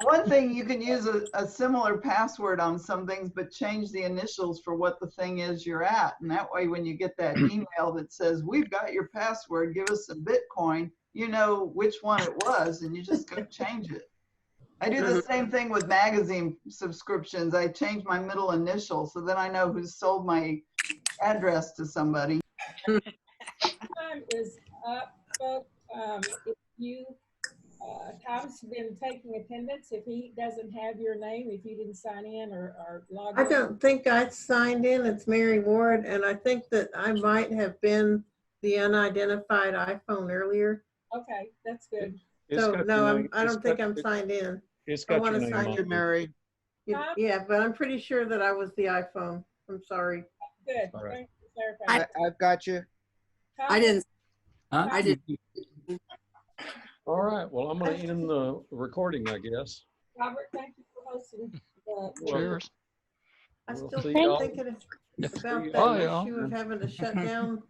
One thing, you can use a similar password on some things, but change the initials for what the thing is you're at. And that way, when you get that email that says, we've got your password, give us some Bitcoin, you know which one it was, and you just go change it. I do the same thing with magazine subscriptions. I change my middle initial, so then I know who sold my address to somebody. time is up, folks. If you Tom's been taking attendance. If he doesn't have your name, if you didn't sign in or log in. I don't think I signed in. It's Mary Ward, and I think that I might have been the unidentified iPhone earlier. Okay, that's good. So got no, your name- I it's don't think got- I'm signed in. It's I got want your to name sign on in. it. Mary. Yeah, but I'm pretty sure that I was the iPhone. I'm sorry. Good. All right. Thanks for clarifying. I've got you. I didn't. Huh? I didn't. All right. Well, I'm going to end the recording, I guess. Robert, thank you for hosting. Cheers. I We'll still see keep y'all. thinking about Oh, that yeah. issue of having to shut down.